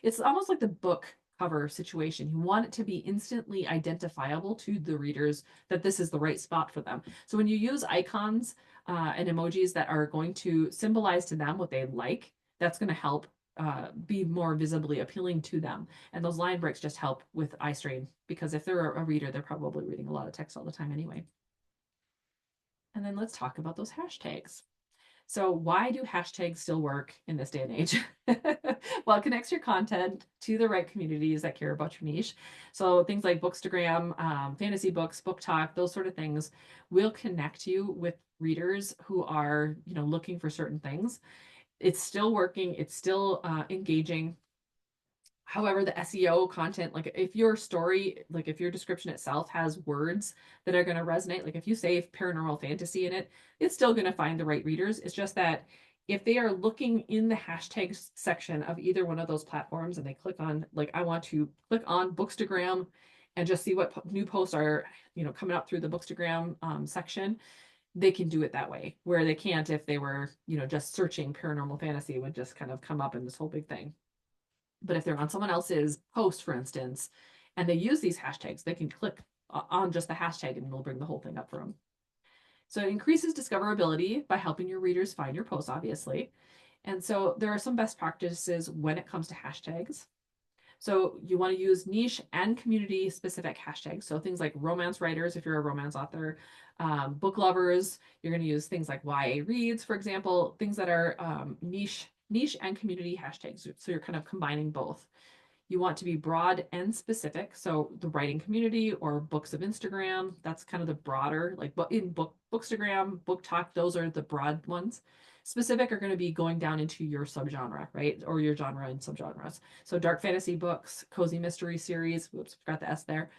A: it's almost like the book cover situation. You want it to be instantly identifiable to the readers that this is the right spot for them. So when you use icons and emojis that are going to symbolize to them what they like, that's going to help be more visibly appealing to them. And those line breaks just help with eye strain because if they're a reader, they're probably reading a lot of text all the time anyway. And then let's talk about those hashtags. So why do hashtags still work in this day and age? Well, it connects your content to the right communities that care about your niche. So things like Bookstagram, fantasy books, book talk, those sort of things will connect you with readers who are, looking for certain things. It's still working. It's still engaging. However, the SEO content, like if your story, like if your description itself has words that are going to resonate, like if you say paranormal fantasy in it, it's still going to find the right readers. It's just that if they are looking in the hashtags section of either one of those platforms and they click on, like, I want to click on Bookstagram and just see what new posts are, coming up through the Bookstagram section, they can do it that way, where they can't if they were, just searching paranormal fantasy would just kind of come up in this whole big thing. But if they're on someone else's post, for instance, and they use these hashtags, they can click on just the hashtag and it'll bring the whole thing up for them. So it increases discoverability by helping your readers find your posts, obviously. And so there are some best practices when it comes to hashtags. So you want to use niche and community specific hashtags. So things like romance writers, if you're a romance author, book lovers, you're going to use things like YA reads, for example, things that are niche and community hashtags. So you're kind of combining both. You want to be broad and specific. So the writing community or books of Instagram, that's kind of the broader, like in Bookstagram, book talk, those are the broad ones. Specific are going to be going down into your subgenre, right? Or your genre and subgenres. So dark fantasy books, cozy mystery series, whoops, forgot the S there.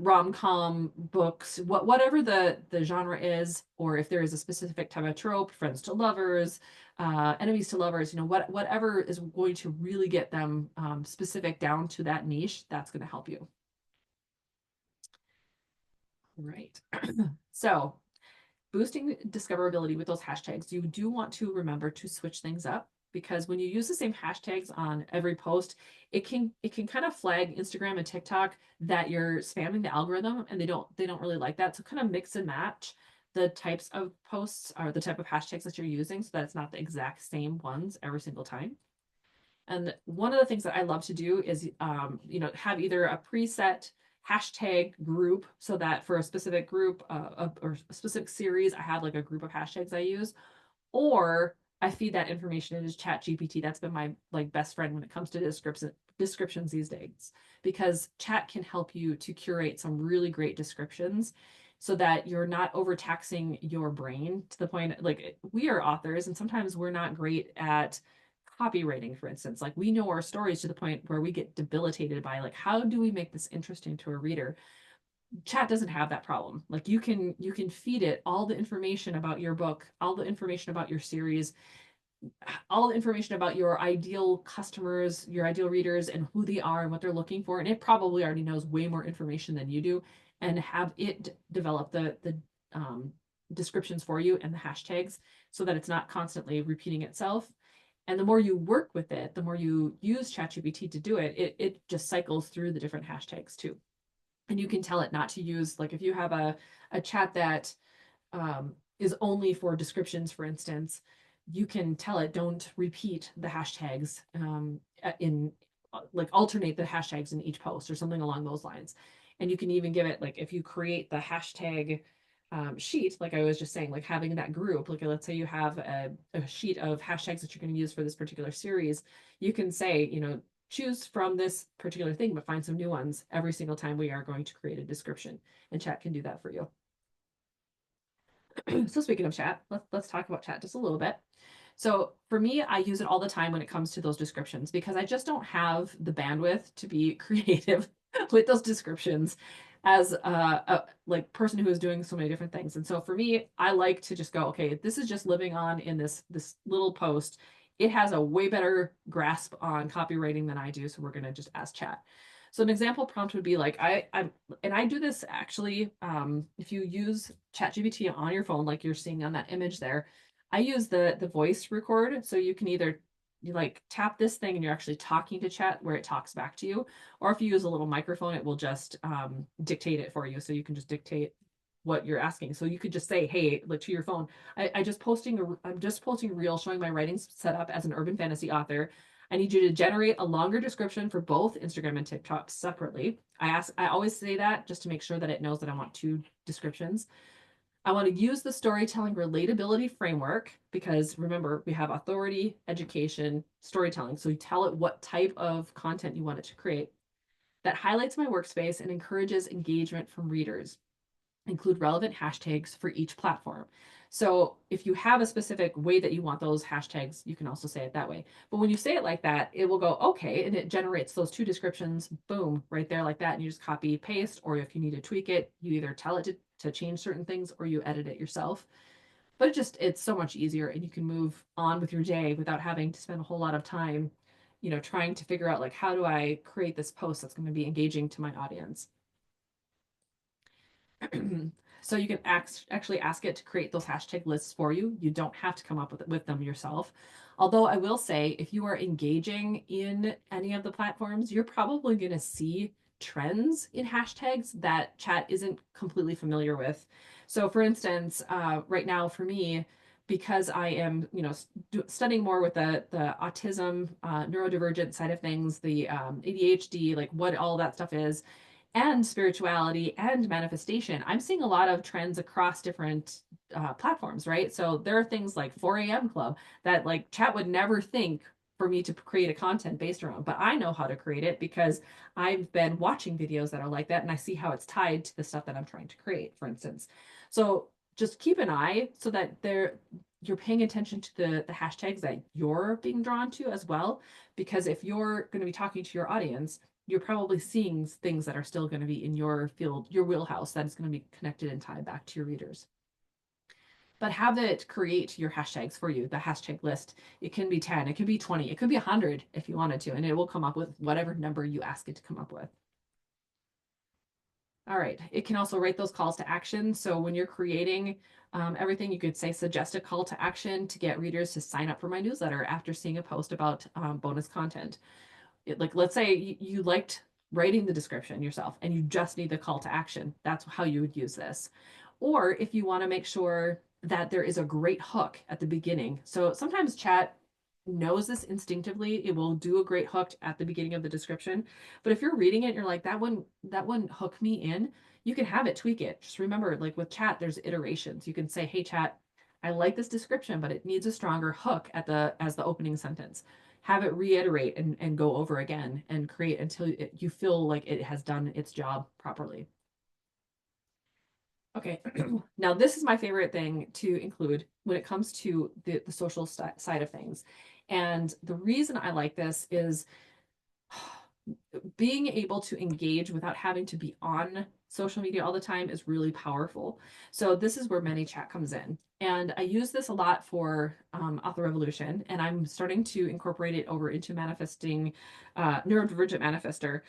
A: Rom-com books, whatever the genre is, or if there is a specific type of trope, friends to lovers, enemies to lovers, whatever is going to really get them specific down to that niche, that's going to help you. Right. So boosting discoverability with those hashtags, you do want to remember to switch things up, because when you use the same hashtags on every post, it can kind of flag Instagram and TikTok that you're spamming the algorithm, and they don't really like that. So kind of mix and match the types of posts or the type of hashtags that you're using so that it's not the exact same ones every single time. And one of the things that I love to do is, have either a preset hashtag group so that for a specific group or a specific series, I have like a group of hashtags I use, or I feed that information into Chat GPT. That's been my like best friend when it comes to descriptions these days, because Chat can help you to curate some really great descriptions so that you're not overtaxing your brain to the point, like, we are authors and sometimes we're not great at copywriting, for instance. Like, we know our stories to the point where we get debilitated by, like, how do we make this interesting to a reader? Chat doesn't have that problem. Like, you can feed it all the information about your book, all the information about your series, all the information about your ideal customers, your ideal readers, and who they are and what they're looking for, and it probably already knows way more information than you do, and have it develop the descriptions for you and the hashtags so that it's not constantly repeating itself. And the more you work with it, the more you use ChatGPT to do it, it just cycles through the different hashtags too. And you can tell it not to use, like, if you have a chat that is only for descriptions, for instance, you can tell it don't repeat the hashtags in like alternate the hashtags in each post or something along those lines. And you can even give it, like, if you create the hashtag sheet, like I was just saying, like having that group, like let's say you have a sheet of hashtags that you're going to use for this particular series, you can say, choose from this particular thing, but find some new ones every single time we are going to create a description. And Chat can do that for you. So speaking of Chat, let's talk about Chat just a little bit. So for me, I use it all the time when it comes to those descriptions, because I just don't have the bandwidth to be creative with those descriptions as a like person who is doing so many different things. And so for me, I like to just go, okay, this is just living on in this little post. It has a way better grasp on copywriting than I do, so we're gonna just ask Chat. So an example prompt would be like, I do this actually, if you use ChatGPT on your phone, like you're seeing on that image there, I use the voice record. So you can either you like tap this thing and you're actually talking to Chat where it talks back to you, or if you use a little microphone, it will just dictate it for you. So you can just dictate what you're asking. So you could just say, hey, like to your phone, I'm just posting a reel showing my writing setup as an urban fantasy author. I need you to generate a longer description for both Instagram and TikTok separately. I always say that just to make sure that it knows that I want two descriptions. I want to use the storytelling relatability framework because remember, we have authority, education, storytelling. So you tell it what type of content you want it to create that highlights my workspace and encourages engagement from readers. Include relevant hashtags for each platform. So if you have a specific way that you want those hashtags, you can also say it that way. But when you say it like that, it will go, okay, and it generates those two descriptions, boom, right there like that. And you just copy, paste, or if you need to tweak it, you either tell it to change certain things or you edit it yourself. But it's so much easier and you can move on with your day without having to spend a whole lot of time, trying to figure out like, how do I create this post that's going to be engaging to my audience? So you can actually ask it to create those hashtag lists for you. You don't have to come up with them yourself. Although I will say, if you are engaging in any of the platforms, you're probably going to see trends in hashtags that chat isn't completely familiar with. So for instance, right now for me, because I am, studying more with the autism, neurodivergent side of things, the ADHD, like what all that stuff is, and spirituality and manifestation, I'm seeing a lot of trends across different platforms, right? So there are things like 4 a.m. club that like chat would never think for me to create a content based around, but I know how to create it because I've been watching videos that are like that and I see how it's tied to the stuff that I'm trying to create, for instance. So just keep an eye so that you're paying attention to the hashtags that you're being drawn to as well. Because if you're going to be talking to your audience, you're probably seeing things that are still going to be in your field, your wheelhouse, that is going to be connected and tied back to your readers. But have it create your hashtags for you, the hashtag list. It can be 10, it could be 20, it could be 100 if you wanted to, and it will come up with whatever number you ask it to come up with. All right. It can also write those calls to action. So when you're creating everything, you could say suggest a call to action to get readers to sign up for my newsletter after seeing a post about bonus content. Like let's say you liked writing the description yourself and you just need the call to action. That's how you would use this. Or if you want to make sure that there is a great hook at the beginning. So sometimes chat knows this instinctively. It will do a great hook at the beginning of the description. But if you're reading it, you're like, that one hook me in, you can have it tweak it. Just remember, like with chat, there's iterations. You can say, hey chat, I like this description, but it needs a stronger hook as the opening sentence. Have it reiterate and go over again and create until you feel like it has done its job properly. Okay, now this is my favorite thing to include when it comes to the social side of things. And the reason I like this is being able to engage without having to be on social media all the time is really powerful. So this is where ManyChat comes in. And I use this a lot for Author Revolution, and I'm starting to incorporate it over into manifesting, neurodivergent manifester.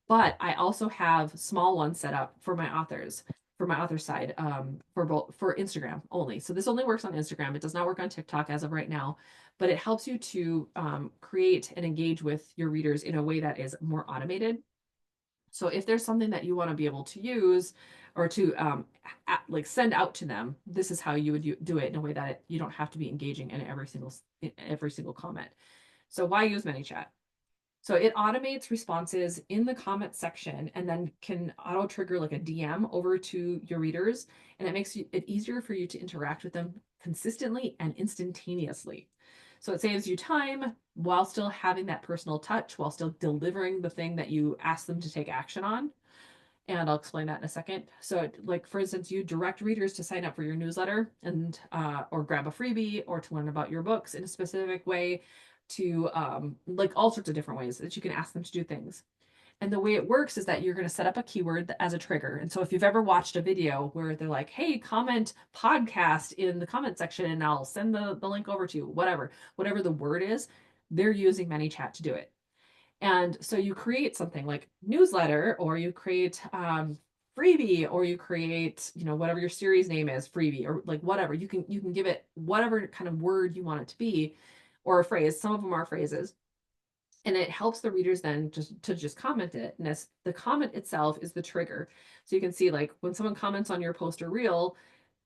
A: But I also have small ones set up for my authors, for my author side, for Instagram only. So this only works on Instagram. It does not work on TikTok as of right now, but it helps you to create and engage with your readers in a way that is more automated. So if there's something that you want to be able to use or to like send out to them, this is how you would do it in a way that you don't have to be engaging in every single comment. So why use ManyChat? So it automates responses in the comment section and then can auto trigger like a DM over to your readers. And it makes it easier for you to interact with them consistently and instantaneously. So it saves you time while still having that personal touch, while still delivering the thing that you ask them to take action on. And I'll explain that in a second. So, like for instance, you direct readers to sign up for your newsletter and or grab a freebie or to learn about your books in a specific way, to like all sorts of different ways that you can ask them to do things. And the way it works is that you're going to set up a keyword as a trigger. And so if you've ever watched a video where they're like, hey, comment podcast in the comment section and I'll send the link over to you, whatever the word is, they're using ManyChat to do it. And so you create something like newsletter, or you create freebie, or you create, whatever your series name is, freebie, or like whatever. You can give it whatever kind of word you want it to be, or a phrase. Some of them are phrases. And it helps the readers then just comment it. And the comment itself is the trigger. So you can see like when someone comments on your post or reel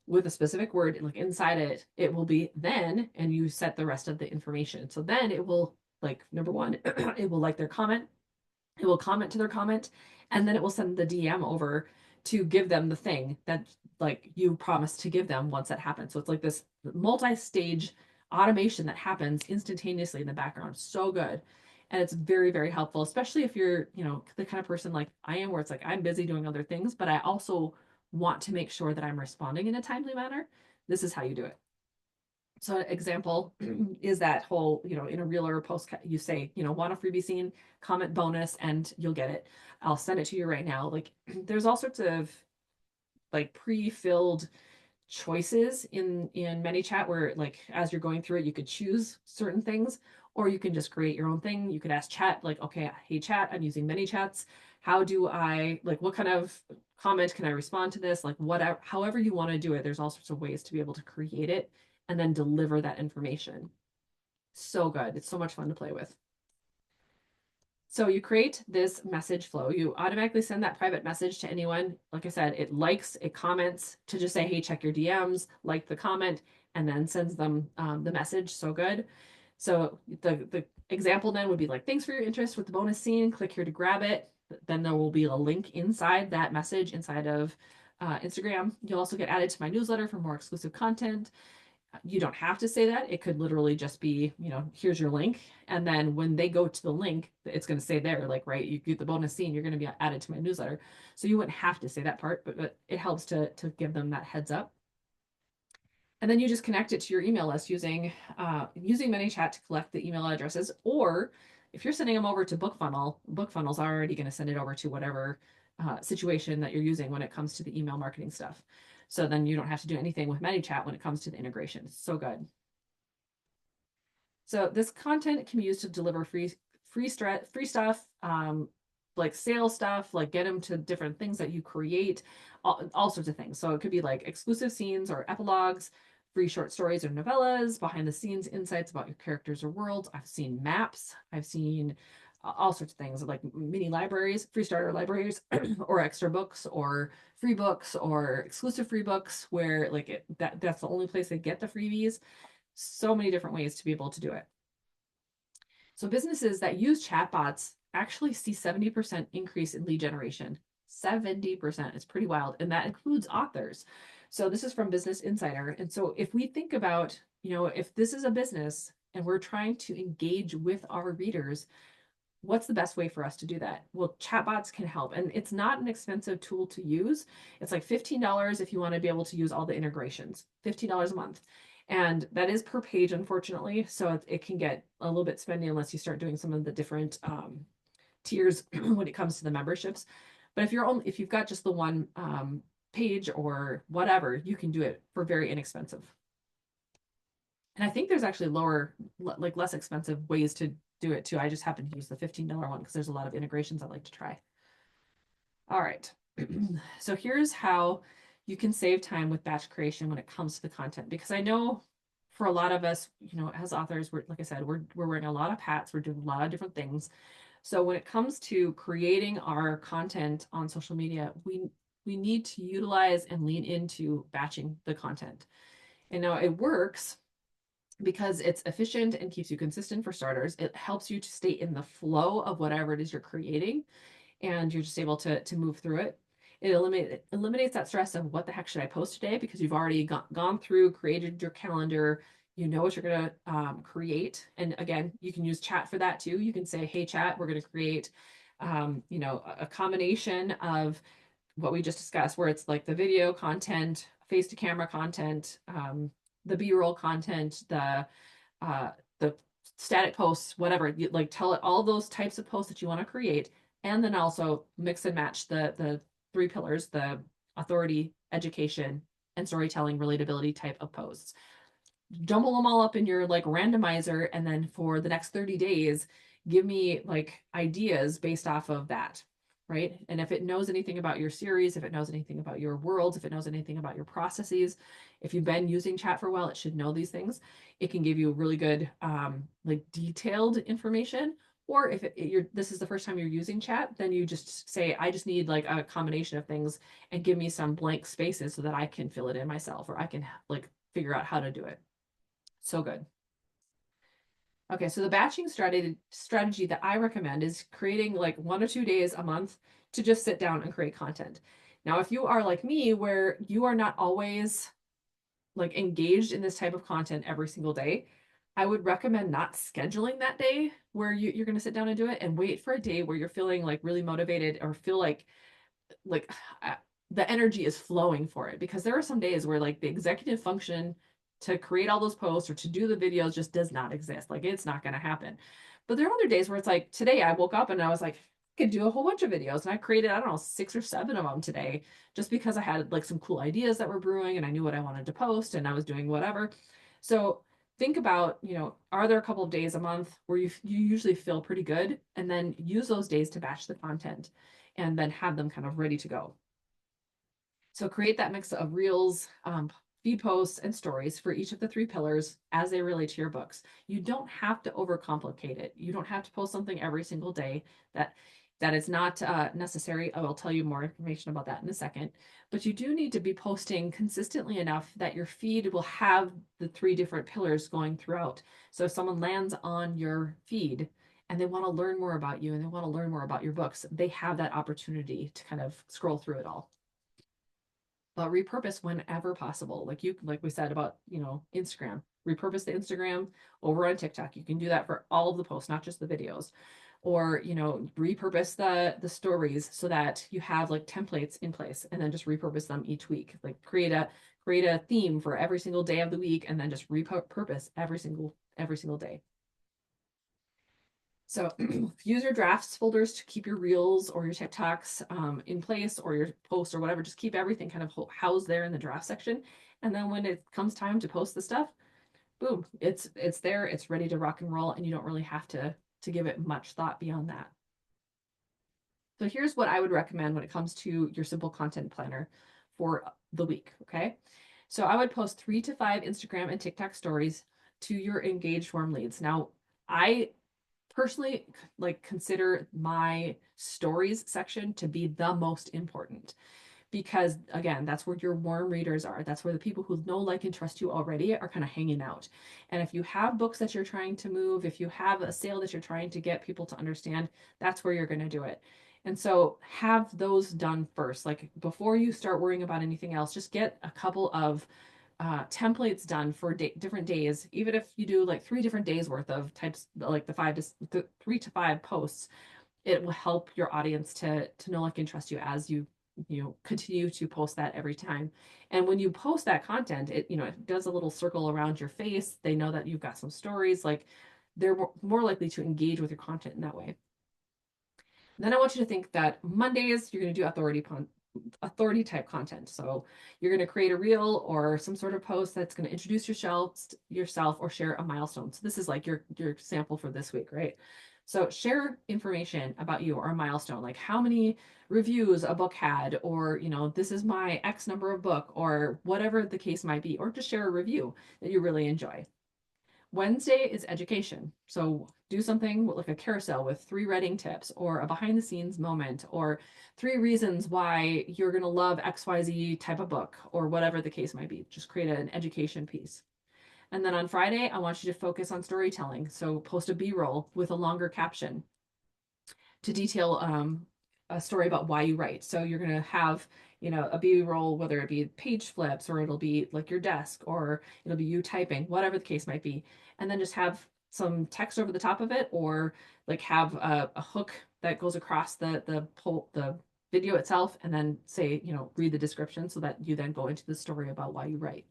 A: with a specific word, like inside it, it will be then, and you set the rest of the information. So then it will, like, number one, it will like their comment, it will comment to their comment, and then it will send the DM over to give them the thing that like you promised to give them once that happens. So it's like this multi-stage automation that happens instantaneously in the background. So good. And it's very, very helpful, especially if you're, the kind of person like I am, where it's like I'm busy doing other things, but I also want to make sure that I'm responding in a timely manner. This is how you do it. So an example is that whole, in a reel or a post, you say, want a freebie scene, comment bonus, and you'll get it. I'll send it to you right now. Like there's all sorts of like pre-filled choices in ManyChat where like as you're going through it, you could choose certain things, or you can just create your own thing. You could ask chat like, okay, hey chat, I'm using ManyChats. How do I like what kind of comment can I respond to this? Like whatever, however you want to do it, there's all sorts of ways to be able to create it and then deliver that information. So good. It's so much fun to play with. So you create this message flow. You automatically send that private message to anyone. Like I said, it likes, it comments to just say, hey, check your DMs, like the comment, and then sends them the message. So good. So the example then would be like, thanks for your interest with the bonus scene. Click here to grab it. Then there will be a link inside that message inside of Instagram. You'll also get added to my newsletter for more exclusive content. You don't have to say that. It could literally just be, here's your link. And then when they go to the link, it's going to say there, like, right, you get the bonus scene, you're going to be added to my newsletter. So you wouldn't have to say that part, but it helps to give them that heads up. And then you just connect it to your email list using ManyChat to collect the email addresses. Or if you're sending them over to BookFunnel, BookFunnel's already going to send it over to whatever situation that you're using when it comes to the email marketing stuff. So then you don't have to do anything with ManyChat when it comes to the integration. It's so good. So this content can be used to deliver free stuff, like sales stuff, like get them to different things that you create, all sorts of things. So it could be like exclusive scenes or epilogues, free short stories or novellas, behind the scenes insights about your characters or worlds. I've seen maps. I've seen all sorts of things like mini libraries, free starter libraries, or extra books, or free books, or exclusive free books where like that's the only place they get the freebies. So many different ways to be able to do it. So businesses that use chatbots actually see 70% increase in lead generation. 70%. It's pretty wild. And that includes authors. So this is from Business Insider. And so if we think about, if this is a business and we're trying to engage with our readers, what's the best way for us to do that? Well, chatbots can help. And it's not an expensive tool to use. It's like $15 if you want to be able to use all the integrations, $15 a month. And that is per page, unfortunately. So it can get a little bit spendy unless you start doing some of the different tiers when it comes to the memberships. But if you've got just the one page or whatever, you can do it for very inexpensive. And I think there's actually like less expensive ways to do it too. I just happen to use the $15 one because there's a lot of integrations I like to try. All right. So here's how you can save time with batch creation when it comes to the content, because I know for a lot of us, as authors, like I said, we're wearing a lot of hats, we're doing a lot of different things. So when it comes to creating our content on social media, we need to utilize and lean into batching the content. And now it works because it's efficient and keeps you consistent for starters. It helps you to stay in the flow of whatever it is you're creating, and you're just able to move through it. It eliminates that stress of what the heck should I post today, because you've already gone through, created your calendar, you know what you're going to create. And again, you can use chat for that too. You can say, hey chat, we're going to create a combination of what we just discussed, where it's like the video content, face to camera content, the b-roll content, the static posts, whatever. You like tell it all those types of posts that you want to create, and then also mix and match the three pillars: the authority, education, and storytelling relatability type of posts. Jumble them all up in your like randomizer, and then for the next 30 days, give me like ideas based off of that. Right. And if it knows anything about your series, if it knows anything about your worlds, if it knows anything about your processes, if you've been using chat for a while, it should know these things. It can give you really good, like detailed information. Or if this is the first time you're using chat, then you just say, I just need like a combination of things, and give me some blank spaces so that I can fill it in myself, or I can like figure out how to do it. So good. Okay, so the batching strategy that I recommend is creating like 1 or 2 days a month to just sit down and create content. Now, if you are like me, where you are not always like engaged in this type of content every single day, I would recommend not scheduling that day where you're going to sit down and do it, and wait for a day where you're feeling like really motivated or feel like uh, the energy is flowing for it. Because there are some days where like the executive function to create all those posts or to do the videos just does not exist. Like it's not going to happen. But there are other days where it's like today I woke up and I was like, I could do a whole bunch of videos, and I created, I don't know, 6 or 7 of them today, just because I had like some cool ideas that were brewing and I knew what I wanted to post and I was doing whatever. So think about, are there a couple of days a month where you usually feel pretty good, and then use those days to batch the content and then have them kind of ready to go. So create that mix of reels, feed posts, and stories for each of the 3 pillars as they relate to your books. You don't have to overcomplicate it. You don't have to post something every single day. That is not necessary. I will tell you more information about that in a second. But you do need to be posting consistently enough that your feed will have the 3 different pillars going throughout. So if someone lands on your feed and they want to learn more about you and they want to learn more about your books, they have that opportunity to kind of scroll through it all. But repurpose whenever possible. Like we said about, Instagram. Repurpose the Instagram over on TikTok. You can do that for all of the posts, not just the videos. Or, repurpose the stories so that you have like templates in place, and then just repurpose them each week. Like create a theme for every single day of the week, and then just repurpose every single day. So use your drafts folders to keep your reels or your TikToks in place, or your posts or whatever. Just keep everything kind of housed there in the draft section. And then when it comes time to post the stuff, boom, it's there, it's ready to rock and roll, and you don't really have to give it much thought beyond that. So here's what I would recommend when it comes to your simple content planner for the week. Okay. So I would post 3 to 5 Instagram and TikTok stories to your engaged warm leads. Now, I personally like consider my stories section to be the most important, because again, that's where your warm readers are. That's where the people who know, like, and trust you already are kind of hanging out. And if you have books that you're trying to move, if you have a sale that you're trying to get people to understand, that's where you're going to do it. And so have those done first. Like before you start worrying about anything else, just get a couple of templates done for different days. Even if you do like 3 different days worth of types, like the 3 to 5 posts, it will help your audience to know, like, and trust you as you continue to post that every time. And when you post that content, it does a little circle around your face. They know that you've got some stories. Like they're more likely to engage with your content in that way. And then I want you to think that Mondays you're going to do authority type content. So you're going to create a reel or some sort of post that's going to introduce yourself or share a milestone. So this is like your sample for this week, right? So share information about you or a milestone, like how many reviews a book had, or this is my X number of book, or whatever the case might be, or just share a review that you really enjoy. Wednesday is education. So do something like a carousel with 3 reading tips, or a behind the scenes moment, or 3 reasons why you're going to love XYZ type of book, or whatever the case might be. Just create an education piece. And then on Friday, I want you to focus on storytelling. So post a B-roll with a longer caption to detail a story about why you write. So you're going to have, a B-roll, whether it be page flips, or it'll be like your desk, or it'll be you typing, whatever the case might be. And then just have some text over the top of it, or like have a hook that goes across the video itself, and then say, read the description, so that you then go into the story about why you write.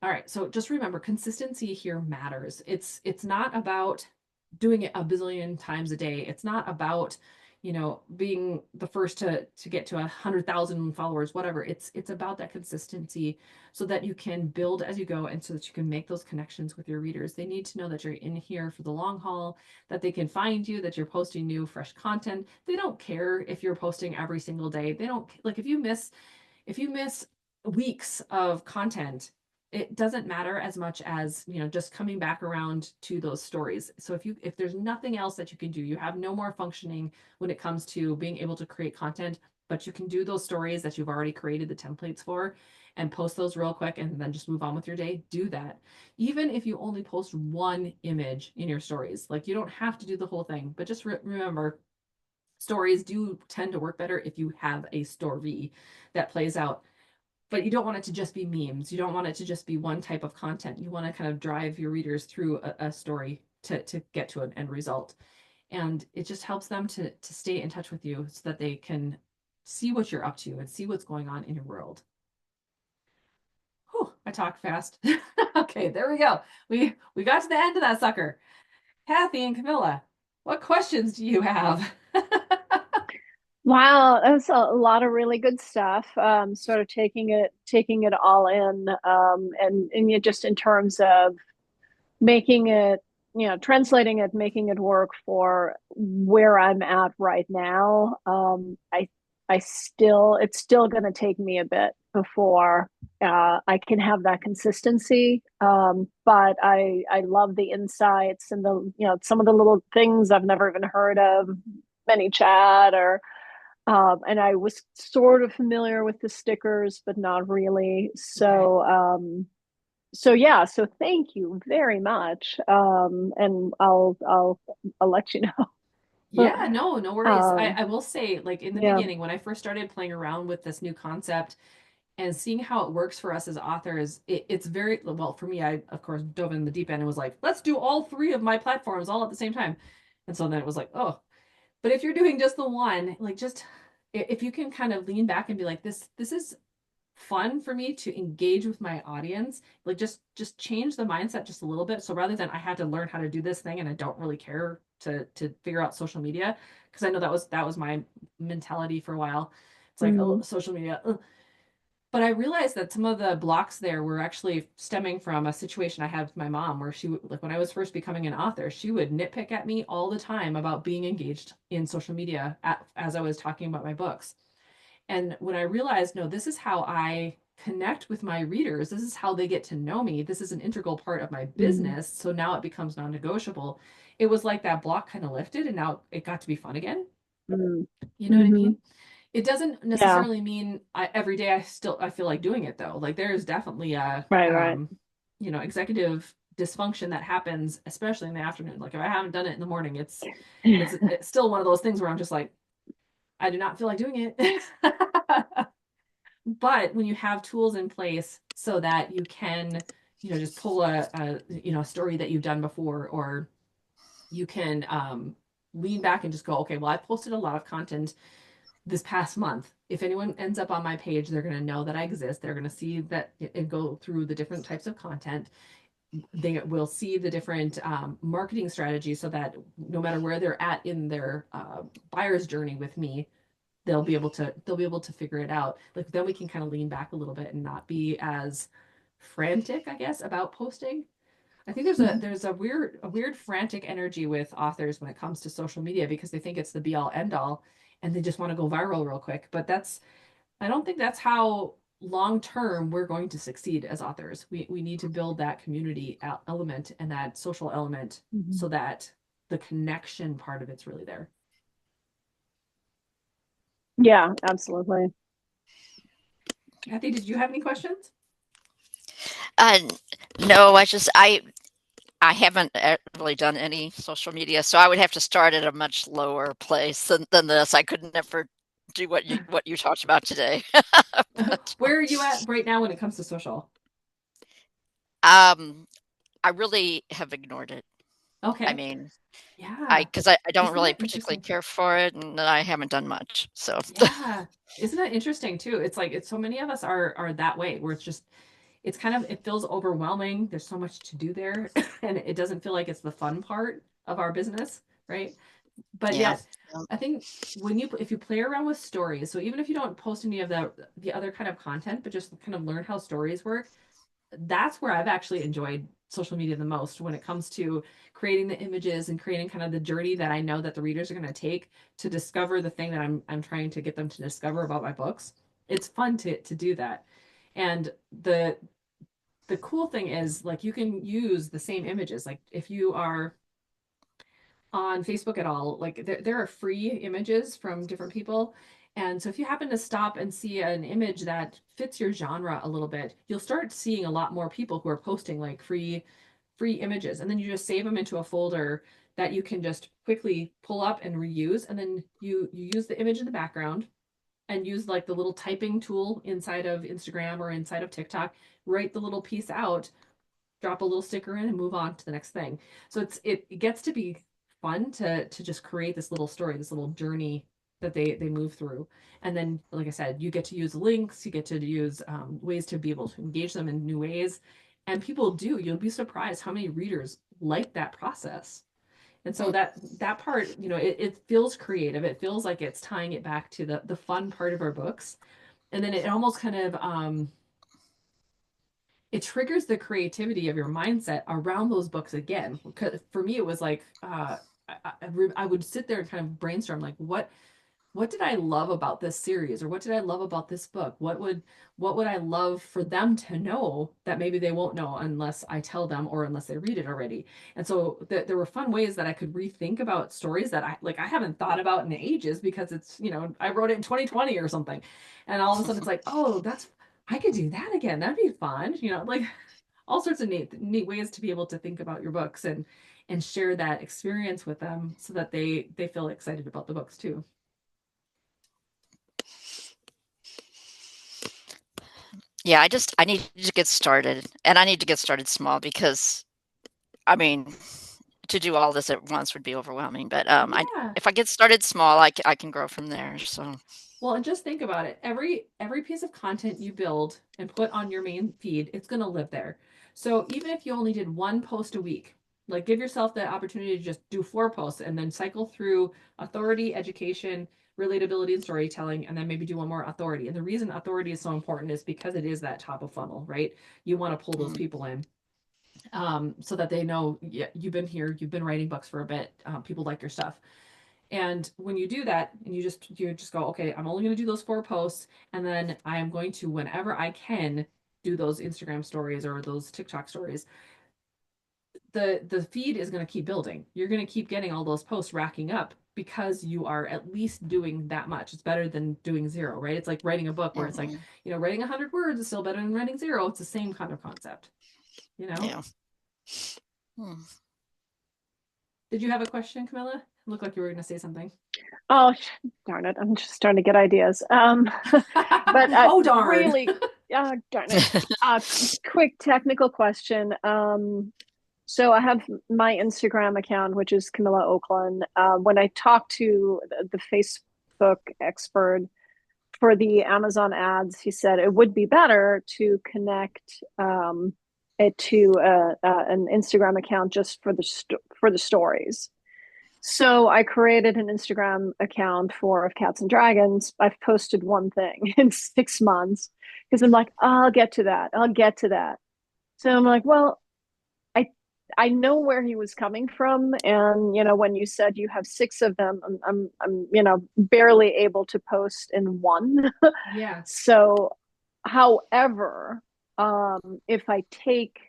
A: All right, so just remember, consistency here matters. It's not about doing it a bazillion times a day. It's not about, being the first to get to 100,000 followers, whatever. It's about that consistency, so that you can build as you go, and so that you can make those connections with your readers. They need to know that you're in here for the long haul, that they can find you, that you're posting new, fresh content. They don't care if you're posting every single day. They don't like if you miss weeks of content, it doesn't matter as much as, just coming back around to those stories. So if there's nothing else that you can do, you have no more functioning when it comes to being able to create content, but you can do those stories that you've already created the templates for, and post those real quick, and then just move on with your day. Do that. Even if you only post 1 image in your stories, like, you don't have to do the whole thing, but just remember, Stories do tend to work better if you have a story that plays out, but you don't want it to just be memes. You don't want it to just be one type of content. You want to kind of drive your readers through a story to get to an end result. And it just helps them to stay in touch with you so that they can see what you're up to and see what's going on in your world. Whew, I talk fast. Okay, there we go. We got to the end of that sucker. Kathy and Camilla, what questions do you have?
B: Wow, that's a lot of really good stuff. Sort of taking it all in, and you just in terms of making it, translating it, making it work for where I'm at right now. It's still going to take me a bit before I can have that consistency. But I love the insights and some of the little things I've never even heard of, many chat or and I was sort of familiar with the stickers, but not really.
A: Okay.
B: So yeah, so thank you very much. And I'll let you know.
A: Yeah, no, no worries.
B: um,
A: I will say, like in the
B: yeah.
A: beginning, when I first started playing around with this new concept and seeing how it works for us as authors, it's very well for me. I, of course, dove in the deep end and was like, let's do all three of my platforms all at the same time. And so then it was like, oh, but if you're doing just the one, like just if you can kind of lean back and be like, this is fun for me to engage with my audience, like just change the mindset just a little bit. So rather than I had to learn how to do this thing and I don't really care to figure out social media, because I know that was my mentality for a while. It's like, oh,
B: Mm,
A: social media. Ugh. But I realized that some of the blocks there were actually stemming from a situation I had with my mom, where she would, like, when I was first becoming an author, she would nitpick at me all the time about being engaged in social media as I was talking about my books. And when I realized, no, this is how I connect with my readers, this is how they get to know me, this is an integral part of my
B: mm,
A: business. So now it becomes non negotiable. It was like that block kind of lifted and now it got to be fun again.
B: mm,
A: You know what I
B: hmm.
A: mean? It doesn't
B: Yeah,
A: necessarily mean every day I feel like doing it though. Like there is definitely a
B: right, right.
A: executive dysfunction that happens, especially in the afternoon. Like if I haven't done it in the morning, it's still one of those things where I'm just like, I do not feel like doing it. But when you have tools in place so that you can, just pull a story that you've done before, or you can lean back and just go, okay, well, I posted a lot of content this past month. If anyone ends up on my page, they're going to know that I exist. They're going to see that and go through the different types of content. They will see the different marketing strategies so that no matter where they're at in their buyer's journey with me, they'll be able to figure it out. Like then we can kind of lean back a little bit and not be as frantic, I guess, about posting. I think there's a weird frantic energy with authors when it comes to social media because they think it's the be all end all and they just want to go viral real quick. But I don't think that's how long term we're going to succeed as authors. We need to build that community element and that social element
B: Mhm.
A: so that the connection part of it's really there.
B: Yeah, absolutely.
A: Kathy, did you have any questions?
C: Uh, no, I haven't really done any social media, so I would have to start at a much lower place than this. I could never do what you talked about today. But
A: Where are you at right now when it comes to social?
C: um, I really have ignored it. I
A: Okay.
C: mean, I
A: Yeah.
C: because I don't
A: Isn't
C: really
A: that
C: particularly
A: interesting?
C: care for it, and I haven't done much. So
A: Yeah. Isn't that interesting too? It's like it's so many of us are that way where it's kind of it feels overwhelming. There's so much to do there and it doesn't feel like it's the fun part of our business, right? But
C: yeah,
A: yet I think if you play around with stories, so even if you don't post any of the other kind of content, but just kind of learn how stories work, that's where I've actually enjoyed social media the most when it comes to creating the images and creating kind of the journey that I know that the readers are going to take to discover the thing that I'm trying to get them to discover about my books. It's fun to do that. And the cool thing is like you can use the same images. Like if you are on Facebook at all, like there are free images from different people. And so if you happen to stop and see an image that fits your genre a little bit, you'll start seeing a lot more people who are posting like free images. And then you just save them into a folder that you can just quickly pull up and reuse. And then you use the image in the background and use like the little typing tool inside of Instagram or inside of TikTok, write the little piece out, drop a little sticker in and move on to the next thing. So it gets to be fun to just create this little story, this little journey that they move through. And then, like I said, you get to use links, you get to use ways to be able to engage them in new ways. And people do, you'll be surprised how many readers like that process. And so that part, it feels creative. It feels like it's tying it back to the fun part of our books. And then it almost kind of it triggers the creativity of your mindset around those books again. Because for me, it was like I would sit there and kind of brainstorm, like what did I love about this series, or what did I love about this book? What would I love for them to know that maybe they won't know unless I tell them or unless they read it already. And so there were fun ways that I could rethink about stories that I haven't thought about in ages, because it's, I wrote it in 2020 or something. And all of a sudden it's like, oh, I could do that again. That'd be fun. Like all sorts of neat ways to be able to think about your books and share that experience with them so that they feel excited about the books too.
C: Yeah, I need to get started, and I need to get started small because, I mean, to do all this at once would be overwhelming. But I
A: Yeah.
C: if I get started small, I can grow from there. So
A: Well, and just think about it. Every piece of content you build and put on your main feed, it's going to live there. So even if you only did one post a week, like give yourself the opportunity to just do 4 posts and then cycle through authority, education, relatability, and storytelling, and then maybe do one more authority. And the reason authority is so important is because it is that top of funnel, right? You want to pull those
C: mm,
A: people in, so that they know, yeah, you've been here, you've been writing books for a bit, people like your stuff. And when you do that, and you just go, okay, I'm only going to do those 4 posts, and then I am going to, whenever I can, do those Instagram stories or those TikTok stories. The feed is going to keep building. You're going to keep getting all those posts racking up because you are at least doing that much. It's better than doing zero, right? It's like writing a book where it's like,
C: mhm,
A: writing 100 words is still better than writing zero. It's the same kind of concept, you know?
C: yeah. Hmm.
A: Did you have a question, Camilla? It looked like you were going to say something.
B: Oh, darn it. I'm just trying to get ideas. But
A: Oh, darn.
B: really, darn it. Quick technical question. So I have my Instagram account, which is Camilla Oakland. When I talked to the Facebook expert for the Amazon ads, he said it would be better to connect it to an Instagram account just for for the stories. So I created an Instagram account for Of Cats and Dragons. I've posted one thing in 6 months because I'm like, oh, I'll get to that. I'll get to that. So I'm like, well, I I know where he was coming from, and when you said you have 6 of them, I'm barely able to post in one.
A: Yeah.
B: So, however, if I take,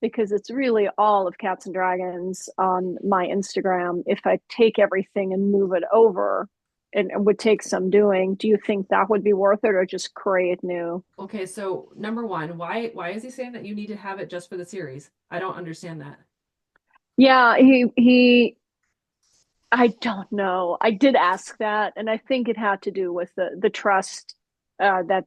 B: because it's really all Of Cats and Dragons on my Instagram, if I take everything and move it over, and it would take some doing, do you think that would be worth it, or just create new?
A: Okay, so number one, why is he saying that you need to have it just for the series? I don't understand that.
B: Yeah, he I don't know. I did ask that, and I think it had to do with the trust that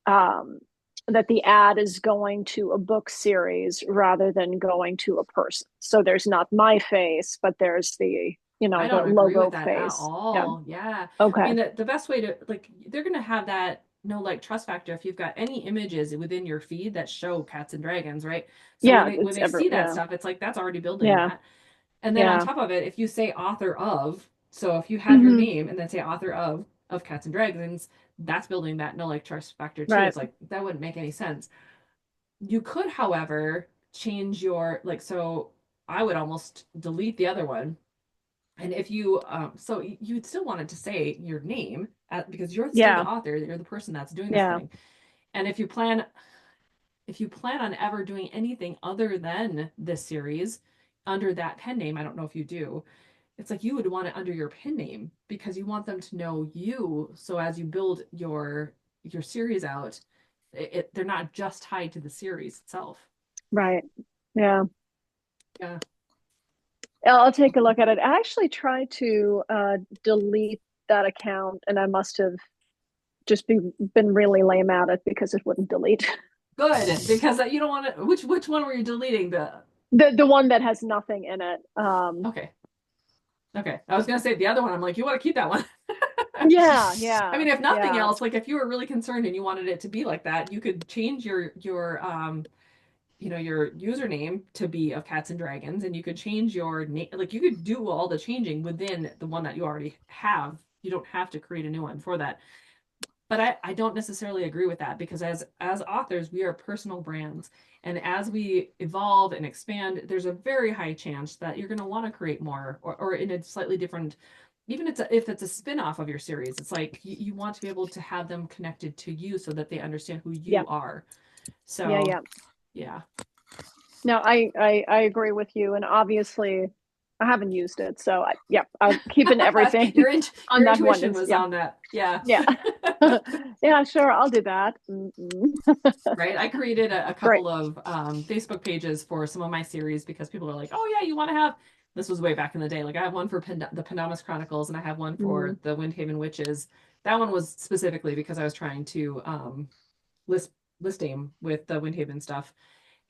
B: um, the ad is going to a book series rather than going to a person. So there's not my face, but there's
A: I
B: the
A: don't agree with
B: logo
A: that at
B: face. Yeah.
A: all. Yeah. I
B: Okay.
A: mean, the best way to, like, they're going to have that no like trust factor if you've got any images within your feed that show cats and dragons, right? So when
B: Yeah,
A: they when
B: it's
A: they see that
B: yeah.
A: stuff, it's like that's already building
B: Yeah.
A: that. And then on
B: Yeah.
A: top of it, if you say author of, so if you have your
B: Hmm.
A: name and then say author of Cats and Dragons, that's building that no like trust factor too.
B: Right.
A: It's like that wouldn't make any sense. You could, however, change your like so I would almost delete the other one. And if you so you'd still want it to say your name because you're still the
B: Yeah.
A: author, you're the person that's doing this
B: Yeah.
A: thing. And if you plan on ever doing anything other than this series under that pen name, I don't know if you do, it's like you would want it under your pen name because you want them to know you. So as you build your series out, they're not just tied to the series itself.
B: Right. Yeah.
A: Yeah.
B: I'll take a look at it. I actually tried to delete that account, and I must have just been really lame at it because it wouldn't delete.
A: Good, because you don't want to. Which one were you deleting?
B: The one that has nothing in it.
A: Okay. Okay. I was gonna say the other one. I'm like, you want to keep that one.
B: Yeah,
A: I
B: yeah,
A: mean, if nothing
B: yeah.
A: else, like if you were really concerned and you wanted it to be like that, you could change your username to be of Cats and Dragons, and you could change your name. Like you could do all the changing within the one that you already have. You don't have to create a new one for that. But I don't necessarily agree with that because as authors, we are personal brands. And as we evolve and expand, there's a very high chance that you're going to want to create more or in a slightly different, even if it's a spin-off of your series, it's like you want to be able to have them connected to you so that they understand who
B: Yeah,
A: you are.
B: yeah,
A: So
B: yeah.
A: yeah.
B: No, I agree with you, and obviously, I haven't used it, so yeah, I'm keeping everything on
A: Your
B: that one.
A: intuition
B: Is
A: was
B: yeah,
A: on that. Yeah.
B: yeah, yeah. Sure, I'll do that. Mm-mm.
A: Right. I created a
B: Great.
A: couple of Facebook pages for some of my series because people are like, oh, yeah, you want to have this was way back in the day. Like I have one for the Pendamis Chronicles and I have one
B: Mm,
A: for the Windhaven Witches. That one was specifically because I was trying to list aim with the Windhaven stuff.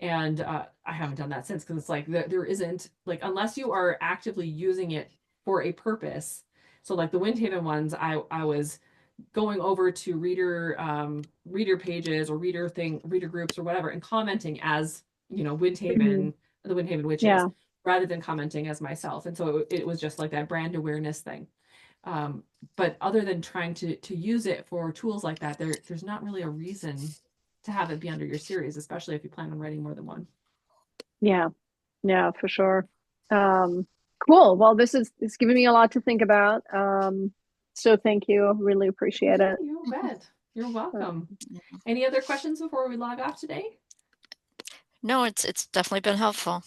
A: And I haven't done that since because it's like there isn't like unless you are actively using it for a purpose. So like the Windhaven ones, I was going over to reader pages or reader groups or whatever and commenting as
B: mhm.
A: the Windhaven Witches
B: Yeah.
A: rather than commenting as myself, and so it was just like that brand awareness thing. um, but other than trying to use it for tools like that, there's not really a reason to have it be under your series, especially if you plan on writing more than one.
B: Yeah. Yeah, for sure. Um, cool. Well, this is it's giving me a lot to think about. So thank you. Really appreciate
A: Yeah,
B: it.
A: you bet. You're
B: Uh,
A: welcome. Any other questions before we log off today?
C: No, it's definitely been helpful.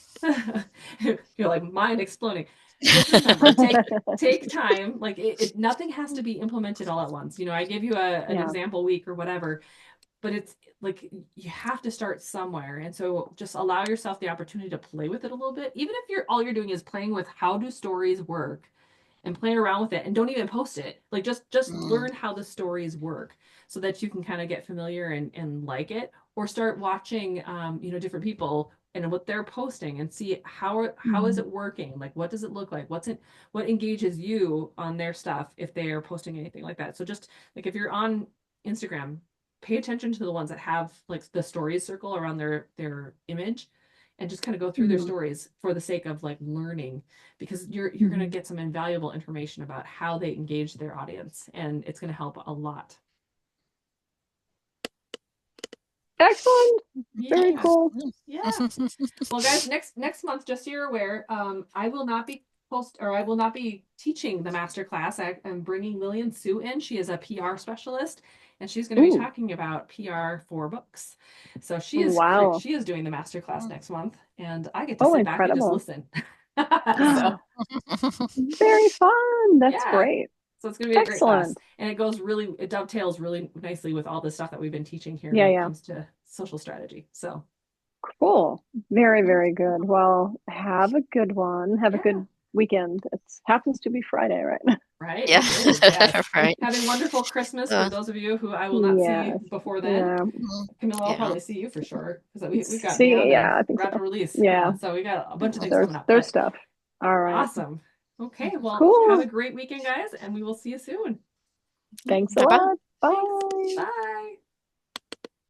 A: You're like mind exploding. Just remember, take time. Like nothing has to be implemented all at once. I give you an
B: Yeah.
A: example week or whatever, but it's like you have to start somewhere. And so just allow yourself the opportunity to play with it a little bit. Even if you're doing is playing with how do stories work and play around with it and don't even post it. Like just
C: Mm,
A: learn how the stories work so that you can kind of get familiar and like it, or start watching different people and what they're posting and see how is
B: Mhm.
A: it working? Like what does it look like? What engages you on their stuff if they are posting anything like that? So just like if you're on Instagram, pay attention to the ones that have like the stories circle around their image and just kind of go through their
B: Mhm.
A: stories for the sake of like learning, because you're going to
B: Mhm.
A: get some invaluable information about how they engage their audience, and it's going to help a lot.
B: Excellent. Very
A: Yeah.
B: cool.
A: Yeah. Well, guys, next month, just so you're aware, I will not be teaching the master class. I'm bringing Lillian Sue in. She is a PR specialist, and she's going to be
B: Ooh.
A: talking about PR for books. So
B: Wow.
A: she is doing the master class next month, and I get to
B: Oh,
A: sit back and just
B: incredible.
A: listen. So
B: Very fun. That's
A: yeah.
B: great.
A: So it's going to be a great class,
B: Excellent.
A: and it dovetails really nicely with all the stuff that we've been teaching here
B: Yeah,
A: when it
B: yeah.
A: comes to social strategy. So
B: Cool. Very,
A: yeah,
B: very good. Well, have a good one. Have a
A: yeah.
B: good weekend. It happens to be Friday right now.
A: Right,
C: yeah,
A: it is. Yes.
C: right.
A: Have a wonderful Christmas for
C: Uh,
A: those of you who I will not see
B: Yes.
A: before then.
B: Yeah.
A: Camilla, I'll
C: yeah.
A: probably see you for sure because we've got
B: See,
A: band and
B: yeah, I think
A: rapid
B: so.
A: release.
B: Yeah.
A: Yeah, so we got a bunch of
B: Yeah,
A: things coming up.
B: there's
A: But
B: stuff. All right.
A: awesome. Okay, well, have a
B: Cool.
A: great weekend, guys, and we will see you soon.
B: Thanks a
C: Bye bye.
B: lot.
A: Thanks.
B: Bye.